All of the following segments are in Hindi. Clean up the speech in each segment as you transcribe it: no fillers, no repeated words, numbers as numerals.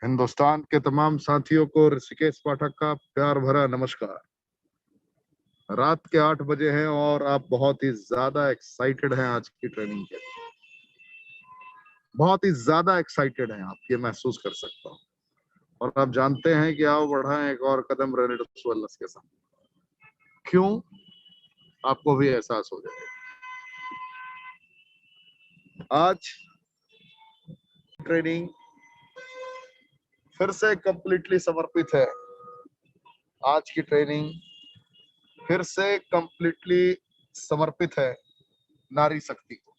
हिंदुस्तान के तमाम साथियों को ऋषिकेश पाठक का प्यार भरा नमस्कार। रात के 8 बजे हैं और आप बहुत ही ज्यादा एक्साइटेड हैं आज की ट्रेनिंग के। बहुत ही ज्यादा एक्साइटेड हैं आप, ये महसूस कर सकता हूँ। और आप जानते हैं कि आओ बढ़ाएं एक और कदम रेनेडिस वेलनेस के साथ। क्यों? आपको भी एहसास हो जाएगा। आज ट्रेनिंग फिर से कंप्लीटली समर्पित है। आज की ट्रेनिंग फिर से कंप्लीटली समर्पित है नारी शक्ति को।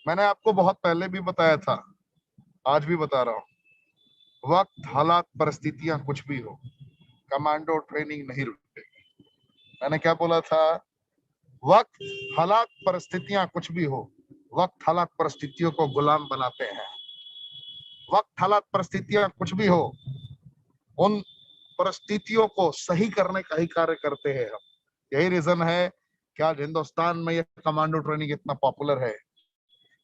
मैंने आपको बहुत पहले भी बताया था, आज भी बता रहा हूं, वक्त, हालात, परिस्थितियां कुछ भी हो, कमांडो ट्रेनिंग नहीं रुकेगी। मैंने क्या बोला था? वक्त, हालात, परिस्थितियां कुछ भी हो, वक्त, हालात, परिस्थितियों को गुलाम बनाते हैं। वक्त, हालात, परिस्थितियां कुछ भी हो, उन परिस्थितियों को सही करने का ही कार्य करते हैं हम। यही रीजन है कि आज हिंदुस्तान में यह कमांडो ट्रेनिंग इतना पॉपुलर है।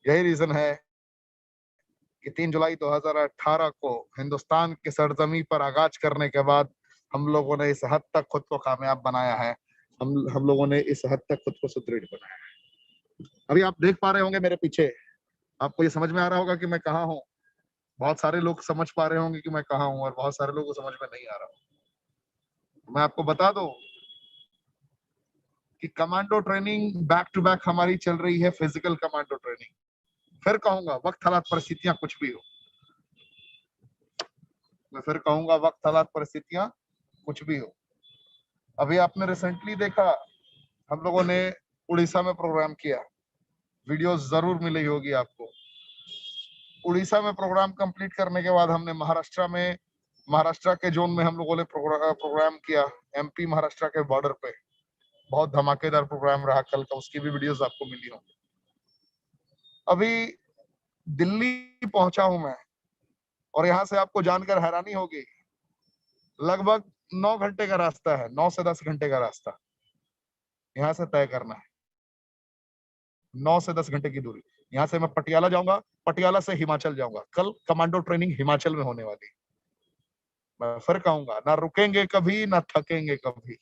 यही रीजन है कि 3 जुलाई 2018 को हिंदुस्तान की सरजमी पर आगाज करने के बाद हम लोगों ने इस हद तक खुद को कामयाब बनाया है। हम लोगों ने इस हद तक खुद को सुदृढ़ बनाया है। अभी आप देख पा रहे होंगे मेरे पीछे, आपको ये समझ में आ रहा होगा कि मैं कहाँ हूँ। बहुत सारे लोग समझ पा रहे होंगे कि मैं कहाँ हूँ और बहुत सारे लोगों को समझ में नहीं आ रहा। मैं आपको बता दूं कि commando training back to back हमारी चल रही है, फिजिकल कमांडो ट्रेनिंग। फिर कहूंगा, वक्त, हालात, परिस्थितियां कुछ भी हो, मैं फिर कहूंगा, वक्त, हालात, परिस्थितियां कुछ भी हो। अभी आपने रिसेंटली देखा, हम लोगों ने उड़ीसा में प्रोग्राम किया। वीडियो जरूर मिली होगी आपको। उड़ीसा में प्रोग्राम कंप्लीट करने के बाद हमने महाराष्ट्र के जोन में हम लोगों ने प्रोग्राम किया, एमपी महाराष्ट्र के बॉर्डर पे। बहुत धमाकेदार प्रोग्राम रहा कल का, उसकी भी वीडियोस आपको मिली होंगी। अभी दिल्ली पहुंचा हूं मैं और यहां से आपको जानकर हैरानी होगी, लगभग 9 घंटे का रास्ता है, 9 से 10 घंटे का रास्ता यहां से तय करना है। 9 से 10 घंटे की दूरी। यहां से मैं पटियाला जाऊंगा, पटियाला से हिमाचल जाऊंगा। कल कमांडो ट्रेनिंग हिमाचल में होने वाली। मैं फिर कहूंगा, ना रुकेंगे कभी, ना थकेंगे कभी।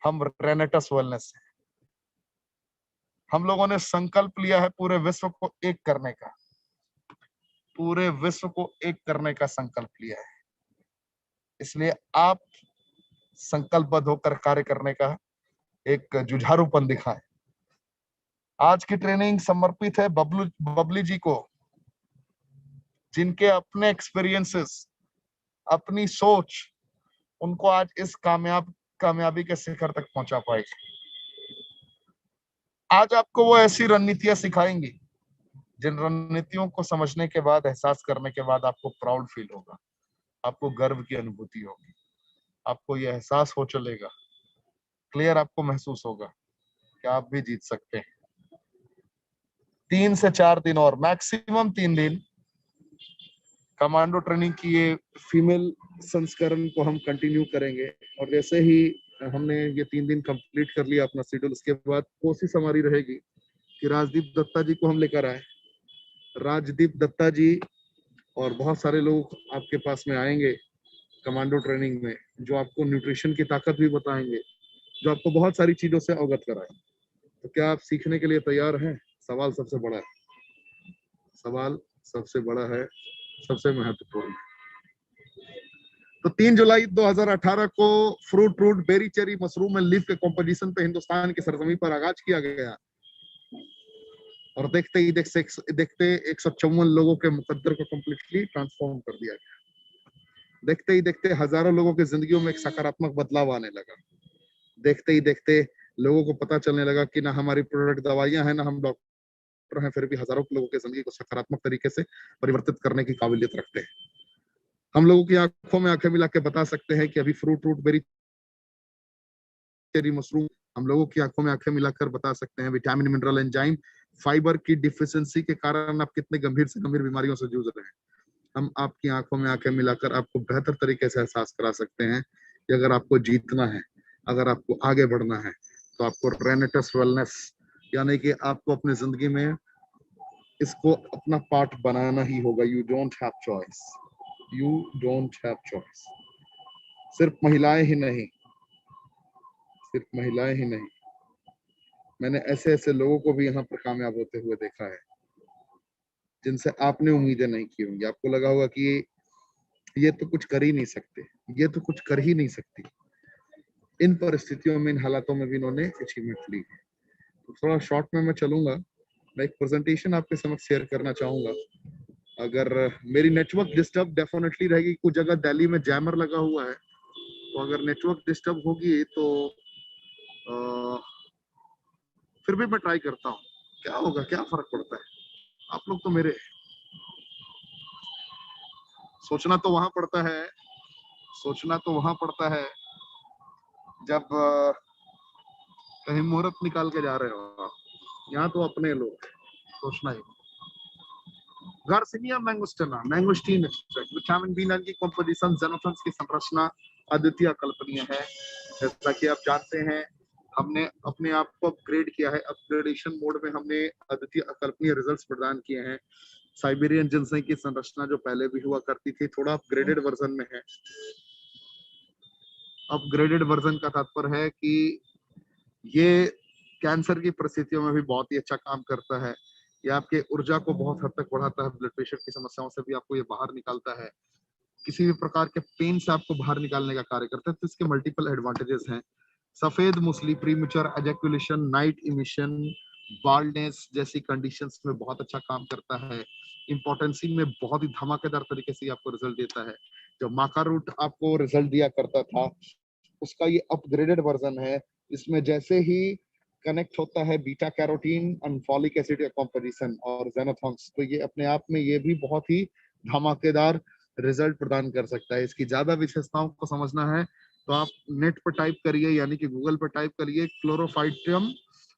हम रेनेटस वेलनेस हैं। हम लोगों ने संकल्प लिया है पूरे विश्व को एक करने का। पूरे विश्व को एक करने का संकल्प लिया है। इसलिए आप संकल्पबद्ध होकर कार्य करने का एक जुझारूपन दिखाएं। आज की ट्रेनिंग समर्पित है बबली जी को, जिनके अपने एक्सपीरियंसेस, अपनी सोच उनको आज इस कामयाबी के शिखर तक पहुंचा पाएगी। आज आपको वो ऐसी रणनीतियां सिखाएंगी जिन रणनीतियों को समझने के बाद, एहसास करने के बाद आपको प्राउड फील होगा, आपको गर्व की अनुभूति होगी, आपको यह एहसास हो चलेगा, क्लियर आपको महसूस होगा कि आप भी जीत सकते हैं। 3 से 4 दिन और, मैक्सिमम 3 दिन कमांडो ट्रेनिंग की ये फीमेल संस्करण को हम कंटिन्यू करेंगे। और जैसे ही हमने ये 3 दिन कंप्लीट कर लिया अपना शेड्यूल, उसके बाद कोशिश हमारी रहेगी कि राजदीप दत्ता जी को हम लेकर आए। राजदीप दत्ता जी और बहुत सारे लोग आपके पास में आएंगे कमांडो ट्रेनिंग में, जो आपको न्यूट्रिशन की ताकत भी बताएंगे, जो आपको बहुत सारी चीजों से अवगत कराएंगे। तो क्या आप सीखने के लिए तैयार हैं? सवाल सबसे बड़ा है, सवाल सबसे बड़ा है, सबसे महत्वपूर्ण है। तो 3 जुलाई 2018 को fruit root berry cherry mushroom and leaf के कॉम्पोजिशन पे हिंदुस्तान की सरजमी पर आगाज किया गया और देखते ही देखते 154 लोगों के मुकद्दर को कंप्लीटली ट्रांसफॉर्म कर दिया गया। देखते ही देखते हजारों लोगों की जिंदगियों में एक सकारात्मक बदलाव आने लगा। देखते ही देखते लोगों को पता चलने लगा कि ना हमारी प्रोडक्ट दवाइयां हैं, ना हम डॉक्टर हैं, फिर भी हजारों लोगों की जिंदगी को सकारात्मक तरीके से परिवर्तित करने की काबिलियत रखते हैं। हम लोगों की आंखों में आंखें मिला के बता सकते हैं कि अभी fruit root berry cherry mushroom, हम लोगों की आंखों में आंखें मिलाकर बता सकते हैं विटामिन, मिनरल, एंजाइम, फाइबर की डिफिशियंसी के कारण आप कितने गंभीर से गंभीर बीमारियों से जूझ रहे हैं। हम आपकी आंखों में आंखें मिलाकर आपको बेहतर तरीके से एहसास करा सकते हैं कि अगर आपको जीतना है, अगर आपको आगे बढ़ना है, तो आपको रेनेटस वेलनेस, यानी कि आपको अपनी जिंदगी में इसको अपना पार्ट बनाना ही होगा। You don't have choice. You don't have choice. सिर्फ महिलाएं ही नहीं, सिर्फ महिलाएं ही नहीं, मैंने ऐसे ऐसे लोगों को भी यहाँ पर कामयाब होते हुए देखा है जिनसे आपने उम्मीदें नहीं की होंगी। आपको लगा होगा कि ये तो कुछ कर ही नहीं सकते, ये तो कुछ कर ही नहीं सकती। इन परिस्थितियों में, इन हालातों में भी इन्होंने अचीवमेंट ली है। तो थोड़ा शॉर्ट में मैं चलूंगा। मैं एक प्रेजेंटेशन आपके समक्ष शेयर करना चाहूंगा। अगर मेरी नेटवर्क डिस्टर्ब डेफिनेटली रहेगी, कुछ जगह दिल्ली में जैमर लगा हुआ है, तो अगर नेटवर्क डिस्टर्ब होगी तो फिर भी मैं ट्राई करता हूँ। क्या होगा, क्या फर्क पड़ता है, आप लोग तो मेरे। सोचना तो वहां पड़ता है, सोचना तो वहां पड़ता है जब कहीं मुहूर्त निकाल के जा रहे हो आप। यहाँ तो अपने लोग, सोचना ही। Garcinia mangostana, mangosteen extract, vitamin B9 की कंपोजिशन, जेनोथन्स की संरचना अद्वितीय अकल्पनीय है। जैसा कि आप जानते हैं, हमने अपने आप को अपग्रेड किया है। अपग्रेडेशन मोड में हमने अद्वितीय अकल्पनीय रिजल्ट्स प्रदान किए हैं। साइबेरियन जिनसेंग की संरचना जो पहले भी हुआ करती थी, थोड़ा अपग्रेडेड वर्जन में है। अपग्रेडेड वर्जन का तात्पर्य है कि ये कैंसर की परिस्थितियों में भी बहुत ही अच्छा काम करता है। ये आपके ऊर्जा को बहुत हद तक बढ़ाता है, ब्लड प्रेशर की समस्याओं से भी आपको ये बाहर निकालता है, किसी भी प्रकार के पेन से आपको बाहर निकालने का कार्य करता है। तो इसके मल्टीपल एडवांटेजेस हैं। सफेद मूसली premature ejaculation, night emission, baldness जैसी कंडीशंस में बहुत अच्छा काम करता है। इम्पोर्टेंसी में बहुत ही धमाकेदार तरीके से आपको रिजल्ट देता है। जो माका रूट आपको रिजल्ट दिया करता था, उसका ये अपग्रेडेड वर्जन है। इसमें जैसे ही कनेक्ट होता है beta carotene and folic acid का कॉम्पोजिशन और जेनोथॉन्स, तो ये अपने आप में ये भी बहुत ही धमाकेदार रिजल्ट प्रदान कर सकता है। इसकी ज्यादा विशेषताओं को समझना है तो आप नेट पर टाइप करिए, यानी कि गूगल पर टाइप करिए क्लोरोफाइटियम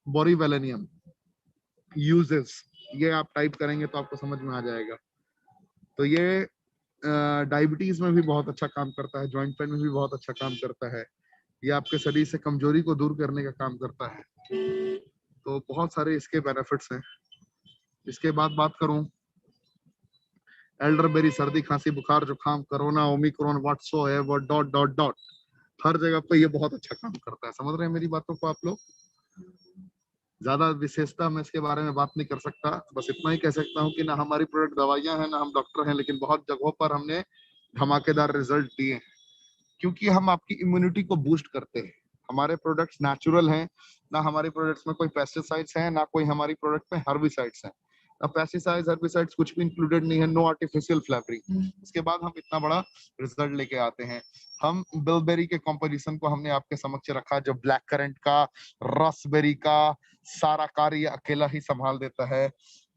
बोरीवेलेनियम यूजेस, ये आप टाइप करेंगे तो आपको समझ में आ जाएगा। तो ये डायबिटीज में भी बहुत अच्छा काम करता है, जॉइंट पेन में भी बहुत अच्छा काम करता है, ये आपके शरीर से कमजोरी को दूर करने का काम करता है। तो बहुत सारे इसके बेनिफिट्स हैं। इसके बाद बात करूं, एल्डरबेरी सर्दी खांसी बुखार जुकाम corona omicron whatsoever dot dot dot, हर जगह पे ये बहुत अच्छा काम करता है। समझ रहे हैं मेरी बातों को आप लोग? ज्यादा विशेषता मैं इसके बारे में बात नहीं कर सकता, बस इतना ही कह सकता हूँ कि ना हमारी प्रोडक्ट दवाइयां हैं, ना हम डॉक्टर हैं, लेकिन बहुत जगहों पर हमने धमाकेदार रिजल्ट दिए हैं, क्योंकि हम आपकी इम्यूनिटी को बूस्ट करते हैं। हमारे प्रोडक्ट्स नेचुरल हैं, ना हमारी प्रोडक्ट्स में कोई पेस्टिसाइड्स हैं, ना कोई हमारी प्रोडक्ट में हर्बिसाइड्स हैं। अब पेस्टिसाइड्स हर्बिसाइड्स कुछ भी इंक्लूडेड नहीं है, नो आर्टिफिशियल फ्लेवरिंग। इसके बाद हम इतना बड़ा रिजल्ट लेके आते हैं। हम बिलबेरी के कॉम्पोजिशन को हमने आपके समक्ष रखा, जो ब्लैक करंट का, रसबेरी का सारा कार्य अकेला ही संभाल देता है।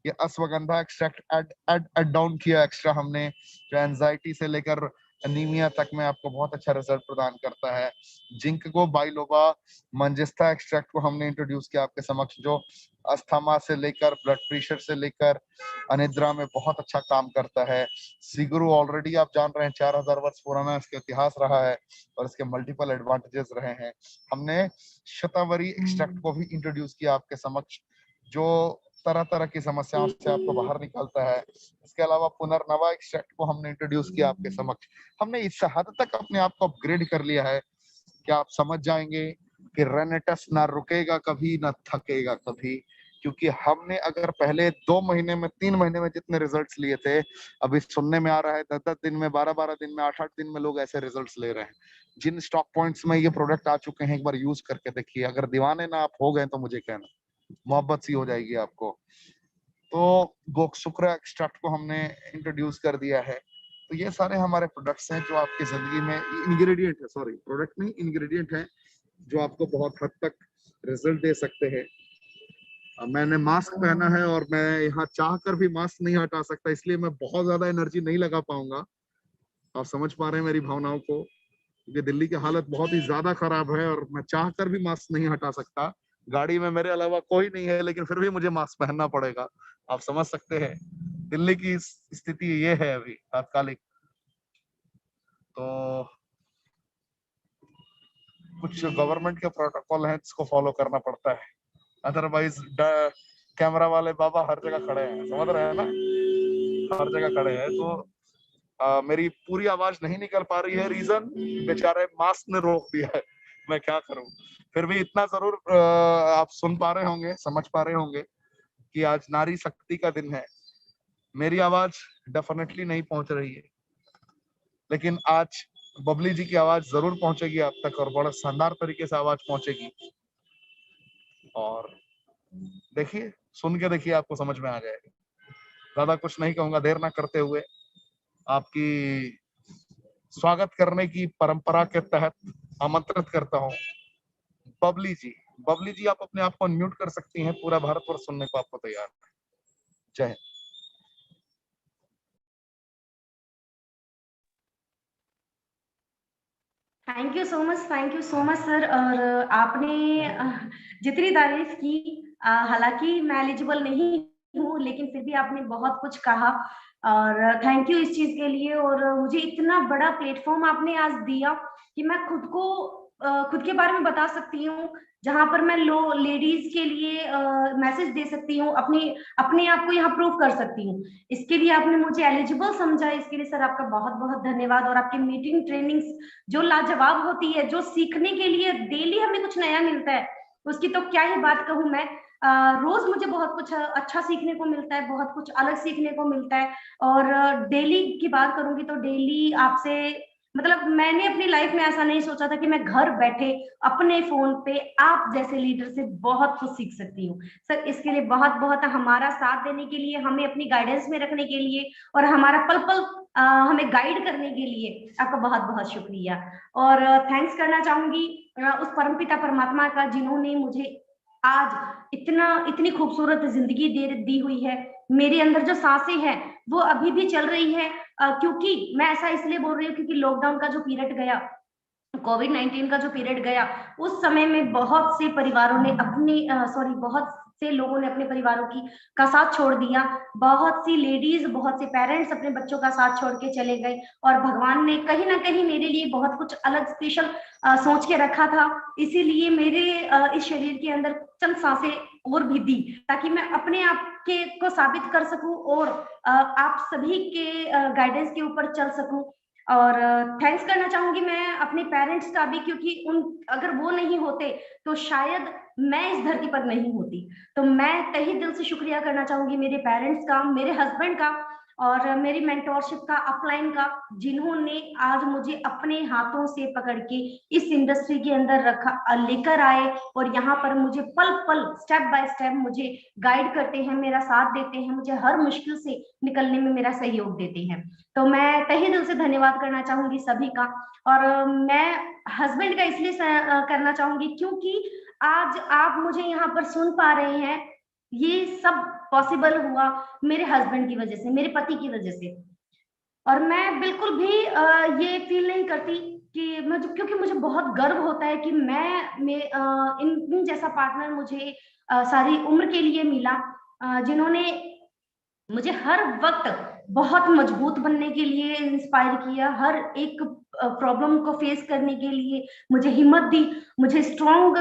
ये अश्वगंधा एक्सट्रैक्ट एड डाउन किया एक्स्ट्रा हमने, जो एंजाइटी से लेकर अनीमिया तक में आपको बहुत अच्छा रिजल्ट प्रदान करता है। जिंक को बाइलोबा मंजिस्ता एक्सट्रैक्ट को हमने इंट्रोड्यूस किया आपके समक्ष, जो अस्थमा से लेकर ब्लड प्रेशर से लेकर अनिद्रा में बहुत अच्छा काम करता है। सिगरू ऑलरेडी आप जान रहे हैं 4000 वर्ष पुराना इसका इतिहास रहा है और इसके मल्टीपल एडवांटेजेस रहे हैं। हमने शतावरी एक्सट्रैक्ट को भी इंट्रोड्यूस किया आपके समक्ष, जो तरह तरह की समस्याओं से आपको बाहर निकालता है। इसके अलावा पुनर्नवा एक्सट्रैक्ट को हमने इंट्रोड्यूस किया आपके समक्ष। हमने इस हद तक अपने आप को अपग्रेड कर लिया है कि आप समझ जाएंगे कि रेनेटस ना रुकेगा कभी, ना थकेगा कभी, क्योंकि हमने अगर पहले 2 महीने में 3 महीने में जितने रिजल्ट्स लिए थे, अभी सुनने में आ रहा है 10-10 दिन में, 12-12 दिन में, 8-8 दिन में लोग ऐसे रिजल्ट्स ले रहे हैं। जिन स्टॉक पॉइंट्स में ये प्रोडक्ट आ चुके हैं, एक बार यूज करके देखिए। अगर दीवाने ना आप हो गए तो मुझे कहना, मोहब्बत सी हो जाएगी आपको। तो गोकशुक्र एक्सट्रैक्ट को हमने इंट्रोड्यूस कर दिया है। तो ये सारे हमारे प्रोडक्ट्स हैं जो आपकी जिंदगी में, इंग्रेडिएंट है, सॉरी प्रोडक्ट नहीं, इंग्रेडिएंट है, जो आपको बहुत हद तक रिजल्ट दे सकते हैं। मैंने मास्क पहना है और मैं यहाँ चाह कर भी मास्क नहीं हटा सकता, इसलिए मैं बहुत ज्यादा एनर्जी नहीं लगा पाऊंगा। आप समझ पा रहे हैं मेरी भावनाओं को, क्योंकि दिल्ली की हालत बहुत ही ज्यादा खराब है और मैं चाह कर भी मास्क नहीं हटा सकता। गाड़ी में मेरे अलावा कोई नहीं है, लेकिन फिर भी मुझे मास्क पहनना पड़ेगा। आप समझ सकते हैं दिल्ली की स्थिति ये है अभी तात्कालिक। तो कुछ गवर्नमेंट के प्रोटोकॉल हैं जिसको फॉलो करना पड़ता है, अदरवाइज कैमरा वाले बाबा हर जगह खड़े हैं, समझ रहे हैं ना, हर जगह खड़े हैं। तो मेरी पूरी आवाज नहीं निकल पा रही है, रीजन बेचारे मास्क ने रोक दिया है, मैं क्या करूं। फिर भी इतना जरूर आप सुन पा रहे होंगे, समझ पा रहे होंगे कि आज नारी शक्ति का दिन है। मेरी आवाज डेफिनेटली नहीं पहुंच रही है, लेकिन आज बबली जी की आवाज जरूर पहुंचेगी आप तक, और बड़ा शानदार तरीके से आवाज पहुंचेगी। और देखिए, सुन के देखिए, आपको समझ में आ जाएगा। ज्यादा कुछ नहीं कहूंगा, देर ना करते हुए आपकी स्वागत करने की परंपरा के तहत आमंत्रित करता हूँ बबली जी। बबली जी, आप अपने आप को अनम्यूट कर सकती हैं, पूरा भारतवर्ष सुनने को आपको तैयार है। जय Hind. Thank you so much sir. और आपने जितनी तारीफ की, हालांकि मैं एलिजिबल नहीं हूँ, लेकिन फिर भी आपने बहुत कुछ कहा, और थैंक यू इस चीज के लिए। और मुझे इतना बड़ा प्लेटफॉर्म आपने आज दिया कि मैं खुद के बारे में बता सकती हूँ, जहां पर मैं लेडीज के लिए मैसेज दे सकती हूँ, अपने आप को यहाँ प्रूव कर सकती हूँ। इसके लिए आपने मुझे एलिजिबल समझा, इसके लिए सर आपका बहुत बहुत धन्यवाद। और आपकी मीटिंग ट्रेनिंग्स जो लाजवाब होती है, जो सीखने के लिए डेली हमें कुछ नया मिलता है, उसकी तो क्या ही बात कहूँ मैं। रोज मुझे बहुत कुछ अच्छा सीखने को मिलता है, बहुत कुछ अलग सीखने को मिलता है। और डेली की बात करूंगी तो डेली आपसे, मतलब मैंने अपनी लाइफ में ऐसा नहीं सोचा था कि मैं घर बैठे अपने फोन पे आप जैसे लीडर से बहुत कुछ सीख सकती हूँ। सर इसके लिए बहुत बहुत हमारा साथ देने के लिए, हमें अपनी गाइडेंस में रखने के लिए, और हमारा पल पल हमें गाइड करने के लिए आपका बहुत बहुत शुक्रिया। और थैंक्स करना चाहूंगी उस परमपिता परमात्मा का, जिन्होंने मुझे आज इतनी खूबसूरत जिंदगी दी हुई है। मेरे अंदर जो सांसें हैं वो अभी भी चल रही है, क्योंकि मैं ऐसा इसलिए बोल रही हूँ क्योंकि लॉकडाउन का जो पीरियड गया, कोविड-19 का जो पीरियड गया, उस समय में बहुत से परिवारों ने बहुत से लोगों ने अपने परिवारों की का साथ छोड़ दिया। बहुत सी लेडीज, बहुत से पेरेंट्स अपने बच्चों का साथ छोड़ के चले गए, और भगवान ने कहीं ना कहीं मेरे लिए बहुत कुछ अलग स्पेशल सोच के रखा था। इसीलिए मेरे इस शरीर के अंदर चंद सांसें और भी दी, ताकि मैं अपने आप के को साबित कर सकूं, और आप सभी के गाइडेंस के ऊपर चल सकूं। और थैंक्स करना चाहूंगी मैं अपने पेरेंट्स का भी, क्योंकि अगर वो नहीं होते तो शायद मैं इस धरती पर नहीं होती। तो मैं तहे दिल से शुक्रिया करना चाहूंगी मेरे पेरेंट्स का, मेरे हस्बैंड का, और मेरी मेंटोरशिप का, अपलाइन का, जिन्होंने आज मुझे अपने हाथों से पकड़ के इस इंडस्ट्री के अंदर लेकर आए, और यहाँ पर मुझे पल पल स्टेप बाय स्टेप मुझे गाइड करते हैं, मेरा साथ देते हैं, मुझे हर मुश्किल से निकलने में मेरा सहयोग देते हैं। तो मैं तहे दिल से धन्यवाद करना चाहूंगी सभी का। और मैं हस्बैंड का इसलिए करना चाहूंगी क्योंकि आज आप मुझे यहाँ पर सुन पा रहे हैं, ये सब पॉसिबल हुआ मेरे हस्बैंड की वजह से, मेरे पति की वजह से। और मैं बिल्कुल भी ये फील नहीं करती कि क्योंकि मुझे बहुत गर्व होता है कि इन जैसा पार्टनर मुझे सारी उम्र के लिए मिला, जिन्होंने मुझे हर वक्त बहुत मजबूत बनने के लिए इंस्पायर किया, हर एक प्रॉब्लम को फेस करने के लिए मुझे हिम्मत दी, मुझे स्ट्रॉन्ग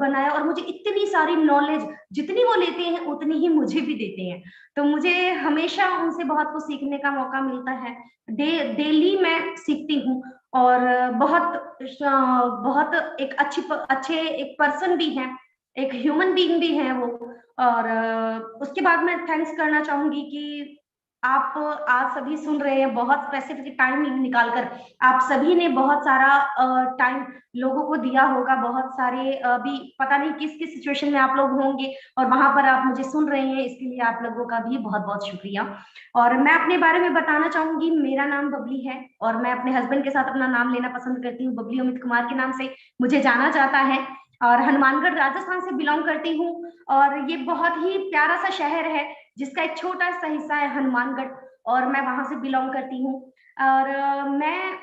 बनाया, और मुझे इतनी सारी नॉलेज जितनी वो लेते हैं उतनी ही मुझे भी देते हैं। तो मुझे हमेशा उनसे बहुत कुछ सीखने का मौका मिलता है। डेली मैं सीखती हूँ, और बहुत एक अच्छे एक पर्सन भी हैं, एक ह्यूमन बीइंग भी है वो। और उसके बाद मैं थैंक्स करना चाहूंगी कि आप आज सभी सुन रहे हैं, बहुत स्पेसिफिक टाइम निकालकर आप सभी ने बहुत सारा टाइम लोगों को दिया होगा। बहुत सारे अभी पता नहीं किस किस सिचुएशन में आप लोग होंगे, और वहां पर आप मुझे सुन रहे हैं, इसके लिए आप लोगों का भी बहुत बहुत शुक्रिया। और मैं अपने बारे में बताना चाहूंगी, मेरा नाम बबली है, और मैं अपने हस्बैंड के साथ अपना नाम लेना पसंद करती हूँ। बबली अमित कुमार के नाम से मुझे जाना जाता है, और हनुमानगढ़ राजस्थान से बिलोंग करती हूँ। और ये बहुत ही प्यारा सा शहर है, जिसका एक छोटा सा हिस्सा है हनुमानगढ़, और मैं वहां से बिलोंग करती हूँ। और मैं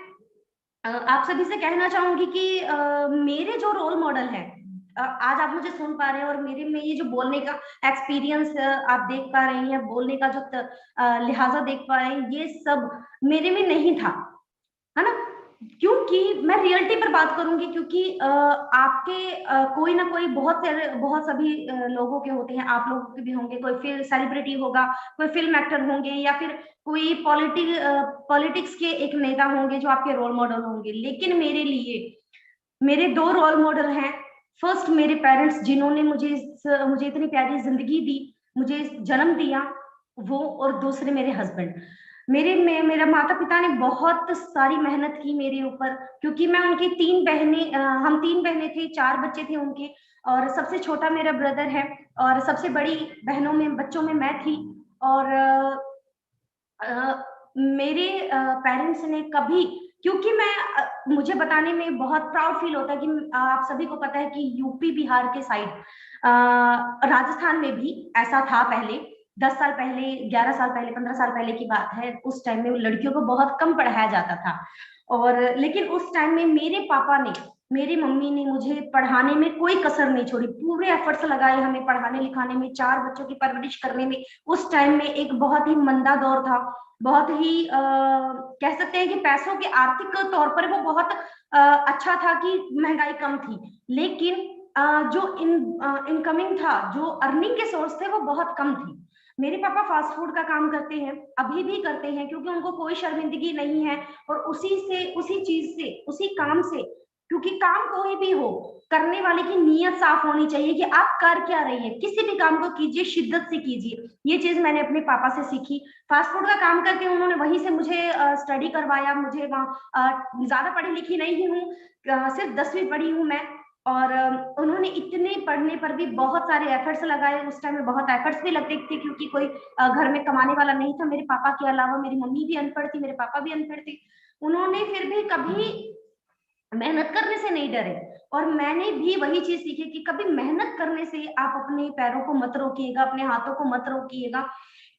आप सभी से कहना चाहूंगी कि मेरे जो रोल मॉडल है, आज आप मुझे सुन पा रहे हैं, और मेरे में ये जो बोलने का एक्सपीरियंस आप देख पा रहे हैं, बोलने का जो लिहाजा देख पा रहे हैं, ये सब मेरे में नहीं था, है ना। क्योंकि मैं रियलिटी पर बात करूंगी, क्योंकि आपके कोई ना कोई बहुत सभी लोगों के होते हैं, आप लोगों के भी होंगे, कोई फिल्म सेलिब्रिटी होगा, कोई फिल्म एक्टर होंगे, या फिर कोई पॉलिटिक्स के एक नेता होंगे जो आपके रोल मॉडल होंगे। लेकिन मेरे लिए मेरे दो रोल मॉडल हैं। फर्स्ट मेरे पेरेंट्स, जिन्होंने मुझे इतनी प्यारी जिंदगी दी, मुझे जन्म दिया, वो, और दूसरे मेरे हस्बैंड। मेरा माता पिता ने बहुत सारी मेहनत की मेरे ऊपर, क्योंकि मैं उनकी हम 3 बहनें थे, 4 बच्चे थे उनके, और सबसे छोटा मेरा ब्रदर है, और सबसे बड़ी बच्चों में मैं थी। और मेरे पेरेंट्स ने कभी, क्योंकि मुझे बताने में बहुत प्राउड फील होता है कि आप सभी को पता है कि यूपी बिहार के साइड, राजस्थान में भी ऐसा था पहले, 10 साल पहले, 11 साल पहले, 15 साल पहले की बात है। उस टाइम में लड़कियों को बहुत कम पढ़ाया जाता था, और लेकिन उस टाइम में मेरे पापा ने, मेरी मम्मी ने मुझे पढ़ाने में कोई कसर नहीं छोड़ी, पूरे एफर्ट्स लगाए हमें पढ़ाने लिखाने में, 4 बच्चों की परवरिश करने में। उस टाइम में एक बहुत ही मंदा दौर था, बहुत ही कह सकते हैं कि पैसों के आर्थिक तौर पर वो बहुत अच्छा था कि महंगाई कम थी, लेकिन जो इनकमिंग था, जो अर्निंग के सोर्स थे, वो बहुत कम थी। मेरे पापा फास्ट फूड का काम करते हैं, अभी भी करते हैं, क्योंकि उनको कोई शर्मिंदगी नहीं है, और उसी चीज से, उसी काम से, क्योंकि काम कोई भी हो, करने वाले की नीयत साफ होनी चाहिए कि आप कर क्या रही है। किसी भी काम को कीजिए, शिद्दत से कीजिए। ये चीज मैंने अपने पापा से सीखी। फास्ट फूड का काम करके उन्होंने वहीं से मुझे स्टडी करवाया। मुझे वहाँ ज्यादा पढ़ी लिखी नहीं हूँ, सिर्फ 10वीं पढ़ी हूँ मैं, और उन्होंने इतने पढ़ने पर भी बहुत सारे एफर्ट्स लगाए। उस टाइम में बहुत एफर्ट्स भी लगते थे, क्योंकि कोई घर में कमाने वाला नहीं था मेरे पापा के अलावा। मेरी मम्मी भी अनपढ़ थी, मेरे पापा भी अनपढ़ थे। उन्होंने फिर भी कभी मेहनत करने से नहीं डरे, और मैंने भी वही चीज सीखी कि कभी मेहनत करने से आप अपने पैरों को मत रोकिएगा, अपने हाथों को मत रोकिएगा,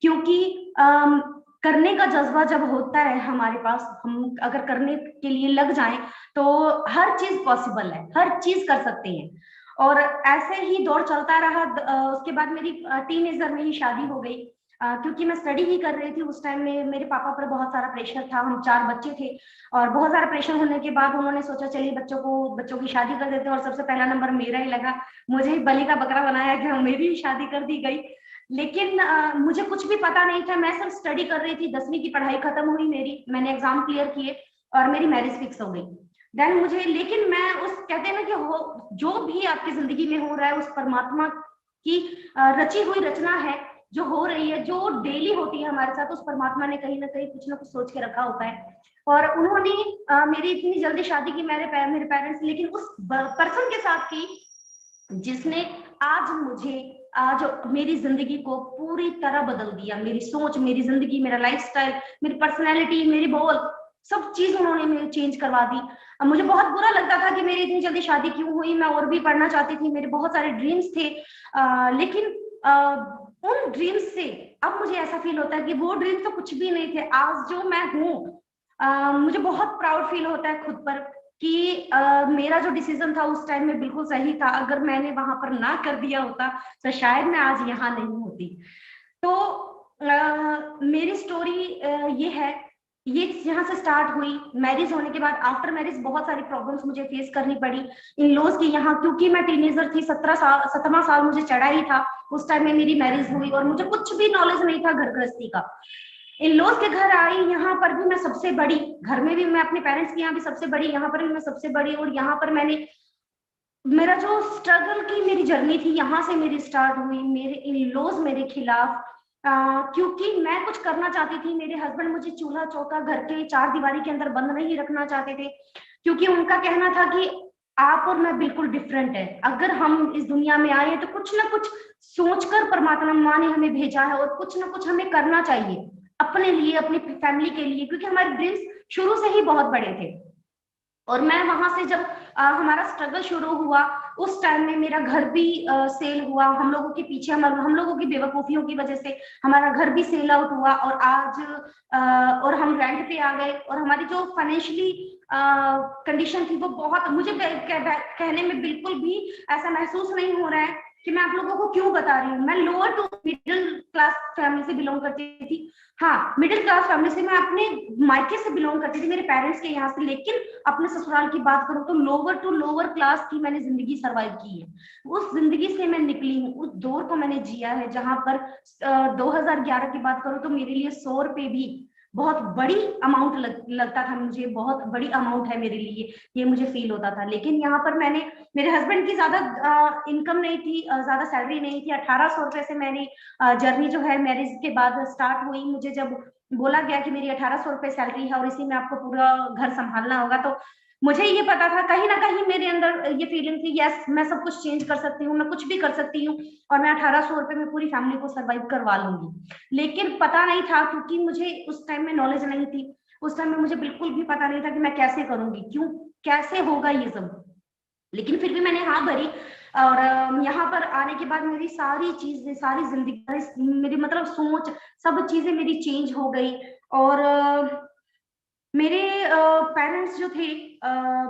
क्योंकि करने का जज्बा जब होता है हमारे पास, हम अगर करने के लिए लग जाएं तो हर चीज पॉसिबल है, हर चीज कर सकते हैं। और ऐसे ही दौर चलता रहा। उसके बाद मेरी टीनेजर में ही शादी हो गई, क्योंकि मैं स्टडी ही कर रही थी उस टाइम में। मेरे पापा पर बहुत सारा प्रेशर था, हम 4 बच्चे थे, और बहुत सारा प्रेशर होने के बाद उन्होंने सोचा चलिए बच्चों की शादी कर देते हैं, और सबसे पहला नंबर मेरा ही लगा। मुझे ही बलि का बकरा बनाया गया, मेरी भी शादी कर दी गई। लेकिन मुझे कुछ भी पता नहीं था, मैं सिर्फ स्टडी कर रही थी। 10वीं की पढ़ाई खत्म हुई मेरी, मैंने एग्जाम क्लियर किए, और मेरी मैरिज फिक्स हो गई। देन मुझे, लेकिन मैं उस, कहते हैं ना कि जो भी आपकी जिंदगी में हो रहा है, उस परमात्मा की रची हुई रचना है, जो हो रही है, जो डेली होती है हमारे साथ, उस परमात्मा ने कहीं ना कहीं कुछ ना कुछ सोच के रखा होता है। और उन्होंने मेरी इतनी जल्दी शादी की मेरे पेरेंट्स, लेकिन उस पर्सन के साथ की जिसने आज मेरी जिंदगी को पूरी तरह बदल दिया। मेरी सोच, मेरी जिंदगी, मेरा लाइफस्टाइल, मेरी पर्सनैलिटी, मेरी बोल, सब चीज उन्होंने मेरी चेंज करवा दी। मुझे बहुत बुरा लगता था कि मेरी इतनी जल्दी शादी क्यों हुई, मैं और भी पढ़ना चाहती थी, मेरे बहुत सारे ड्रीम्स थे। लेकिन उन ड्रीम्स से अब मुझे ऐसा फील होता है कि वो ड्रीम्स तो कुछ भी नहीं थे। आज जो मैं हूँ, मुझे बहुत प्राउड फील होता है खुद पर कि मेरा जो डिसीजन था उस टाइम में बिल्कुल सही था। अगर मैंने वहां पर ना कर दिया होता तो शायद मैं आज यहाँ नहीं होती। तो मेरी स्टोरी ये है, ये यहाँ से स्टार्ट हुई। मैरिज होने के बाद, आफ्टर मैरिज बहुत सारी प्रॉब्लम्स मुझे फेस करनी पड़ी इन लॉज की यहाँ, क्योंकि मैं टीनेजर थी। 17वां साल मुझे चढ़ा ही था उस टाइम में मेरी मैरिज हुई, और मुझे कुछ भी नॉलेज नहीं था घर गृहस्थी का। इन लॉज के घर आई, यहाँ पर भी मैं सबसे बड़ी, घर में भी मैं अपने पेरेंट्स के यहाँ भी सबसे बड़ी, यहाँ पर भी मैं सबसे बड़ी। और यहाँ पर मेरा जो स्ट्रगल की मेरी जर्नी थी, यहाँ से मेरी स्टार्ट हुई। मेरे इन लॉज मेरे खिलाफ, क्योंकि मैं कुछ करना चाहती थी। मेरे हस्बैंड मुझे चूल्हा चौका, घर के 4 दीवारी के अंदर बंद नहीं रखना चाहते थे, क्योंकि उनका कहना था कि आप और मैं बिल्कुल डिफरेंट है। अगर हम इस दुनिया में आए तो कुछ ना कुछ सोचकर परमात्मा ने हमें भेजा है, और कुछ ना कुछ हमें करना चाहिए अपने लिए, अपनी फैमिली के लिए, क्योंकि हमारे ड्रीम्स शुरू से ही बहुत बड़े थे। और मैं वहां से जब हमारा स्ट्रगल शुरू हुआ, उस टाइम में मेरा घर भी सेल हुआ। हम लोगों के पीछे, हम लोगों की बेवकूफियों की वजह से हमारा घर भी सेल आउट हुआ, और आज और हम रेंट पे आ गए। और हमारी जो फाइनेंशियली कंडीशन थी वो बहुत, मुझे कहने में बिल्कुल भी ऐसा महसूस नहीं हो रहा है कि मैं आप लोगों को क्यों बता रही हूँ। मैं lower to middle class family से बिलोंग करती थी। हाँ, मिडिल क्लास फैमिली से, मैं अपने मायके से बिलोंग करती थी, मेरे पेरेंट्स के यहाँ से, लेकिन अपने ससुराल की बात करूँ तो लोअर टू लोअर क्लास की मैंने जिंदगी सर्वाइव की है। उस जिंदगी से मैं निकली हूँ, उस दौर को मैंने जिया है जहां पर 2011 की बात करूँ तो मेरे लिए 100 रुपए भी बहुत बड़ी अमाउंट लगता था मुझे, बहुत बड़ी अमाउंट है मेरे लिए, ये मुझे फील होता था। लेकिन यहाँ पर मैंने, मेरे हस्बैंड की ज्यादा इनकम नहीं थी, ज्यादा सैलरी नहीं थी, 1800 रुपए से मैंने जर्नी जो है मैरिज के बाद स्टार्ट हुई। मुझे जब बोला गया कि मेरी 1800 रुपए सैलरी है और इसी में आपको पूरा घर संभालना होगा, तो मुझे ये पता था कहीं ना कहीं मेरे अंदर ये फीलिंग थी, यस मैं सब कुछ चेंज कर सकती हूँ, मैं कुछ भी कर सकती हूँ और मैं 1800 रुपए में पूरी फैमिली को सर्वाइव करवा लूंगी। लेकिन पता नहीं था, क्योंकि मुझे उस टाइम में नॉलेज नहीं थी, उस टाइम में मुझे बिल्कुल भी पता नहीं था कि मैं कैसे करूंगी, क्यों कैसे होगा ये सब। लेकिन फिर भी मैंने हाँ भरी, और यहाँ पर आने के बाद मेरी सारी चीजें, सारी जिंदगी, मेरी मतलब सोच, सब चीजें मेरी चेंज हो गई। और मेरे पेरेंट्स जो थे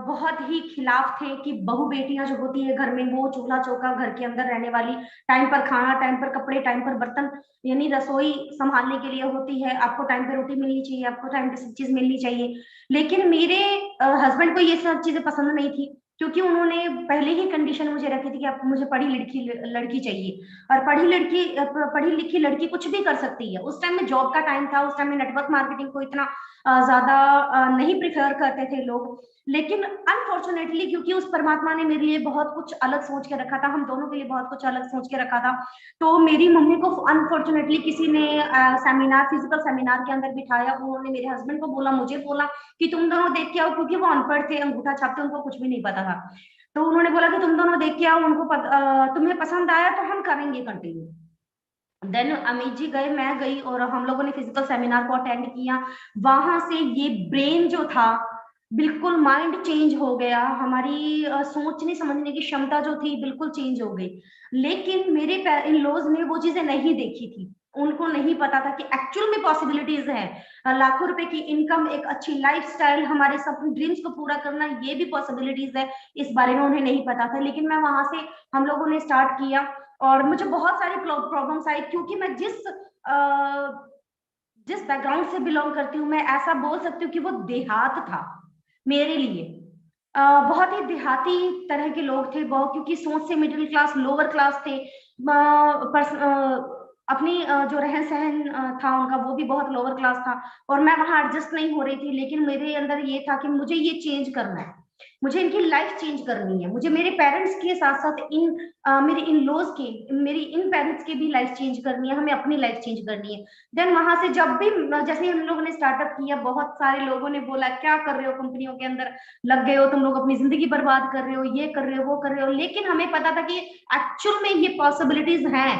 बहुत ही खिलाफ थे कि बहू बेटियां जो होती है घर में, वो चूल्हा चौका घर के अंदर रहने वाली, टाइम पर खाना, टाइम पर कपड़े, टाइम पर बर्तन, यानी रसोई संभालने के लिए होती है। आपको टाइम पे रोटी मिलनी चाहिए, आपको टाइम पे सब चीज मिलनी चाहिए। लेकिन मेरे हस्बैंड को ये सब चीजें पसंद नहीं थी, क्योंकि उन्होंने पहले ही कंडीशन मुझे रखी थी कि आप, मुझे पढ़ी लिखी लड़की चाहिए, और पढ़ी लिखी लड़की कुछ भी कर सकती है। उस टाइम में जॉब का टाइम था, उस टाइम में नेटवर्क मार्केटिंग को इतना ज्यादा नहीं प्रिफर करते थे लोग। लेकिन अनफॉर्चुनेटली, क्योंकि उस परमात्मा ने मेरे लिए बहुत कुछ अलग सोच के रखा था, हम दोनों के लिए बहुत कुछ अलग सोच के रखा था, तो मेरी मम्मी को अनफॉर्चुनेटली किसी ने सेमिनार, फिजिकल सेमिनार के अंदर बिठाया। उन्होंने मेरे हस्बैंड को बोला, मुझे बोला कि तुम दोनों देख के आओ, क्योंकि वो अनपढ़ थे, अंगूठा छापते, उनको कुछ भी नहीं पता था। तो उन्होंने बोला कि तुम दोनों देख के आओ, तुम्हें पसंद आया तो हम करेंगे कंटिन्यू। देन अमित जी गए, मैं गई, और हम लोगों ने फिजिकल सेमिनार को अटेंड किया। वहां से ये ब्रेन जो था, बिल्कुल माइंड चेंज हो गया, हमारी सोचने समझने की क्षमता जो थी बिल्कुल चेंज हो गई। लेकिन मेरे इन लॉज ने वो चीजें नहीं देखी थी, उनको नहीं पता था कि एक्चुअल में पॉसिबिलिटीज है, लाखों रुपए की इनकम, एक अच्छी लाइफस्टाइल, हमारे सपने ड्रीम्स को पूरा करना, ये भी पॉसिबिलिटीज है, इस बारे में उन्हें नहीं पता था। लेकिन मैं वहां से, हम लोगों ने स्टार्ट किया, और मुझे बहुत सारी प्रॉब्लम्स आई, क्योंकि मैं जिस बैकग्राउंड से बिलोंग करती हूँ, मैं ऐसा बोल सकती हूँ कि वो देहात था मेरे लिए। बहुत ही देहाती तरह के लोग थे वो, क्योंकि सोच से मिडिल क्लास, लोअर क्लास थे। अपनी जो रहन सहन था उनका, वो भी बहुत लोअर क्लास था, और मैं वहां एडजस्ट नहीं हो रही थी। लेकिन मेरे अंदर ये था कि मुझे ये चेंज करना है, मुझे इनकी लाइफ चेंज करनी है, मुझे मेरे पेरेंट्स के साथ साथ मेरे इन लॉज के, मेरी इन पेरेंट्स की भी लाइफ चेंज करनी है, हमें अपनी लाइफ चेंज करनी है। देन वहां से जब भी, जैसे ही हम लोगों ने स्टार्टअप किया, बहुत सारे लोगों ने बोला क्या कर रहे हो, कंपनियों के अंदर लग गए हो तुम लोग, अपनी जिंदगी बर्बाद कर रहे हो, ये कर रहे हो, वो कर रहे हो। लेकिन हमें पता था कि एक्चुअल में ये पॉसिबिलिटीज हैं,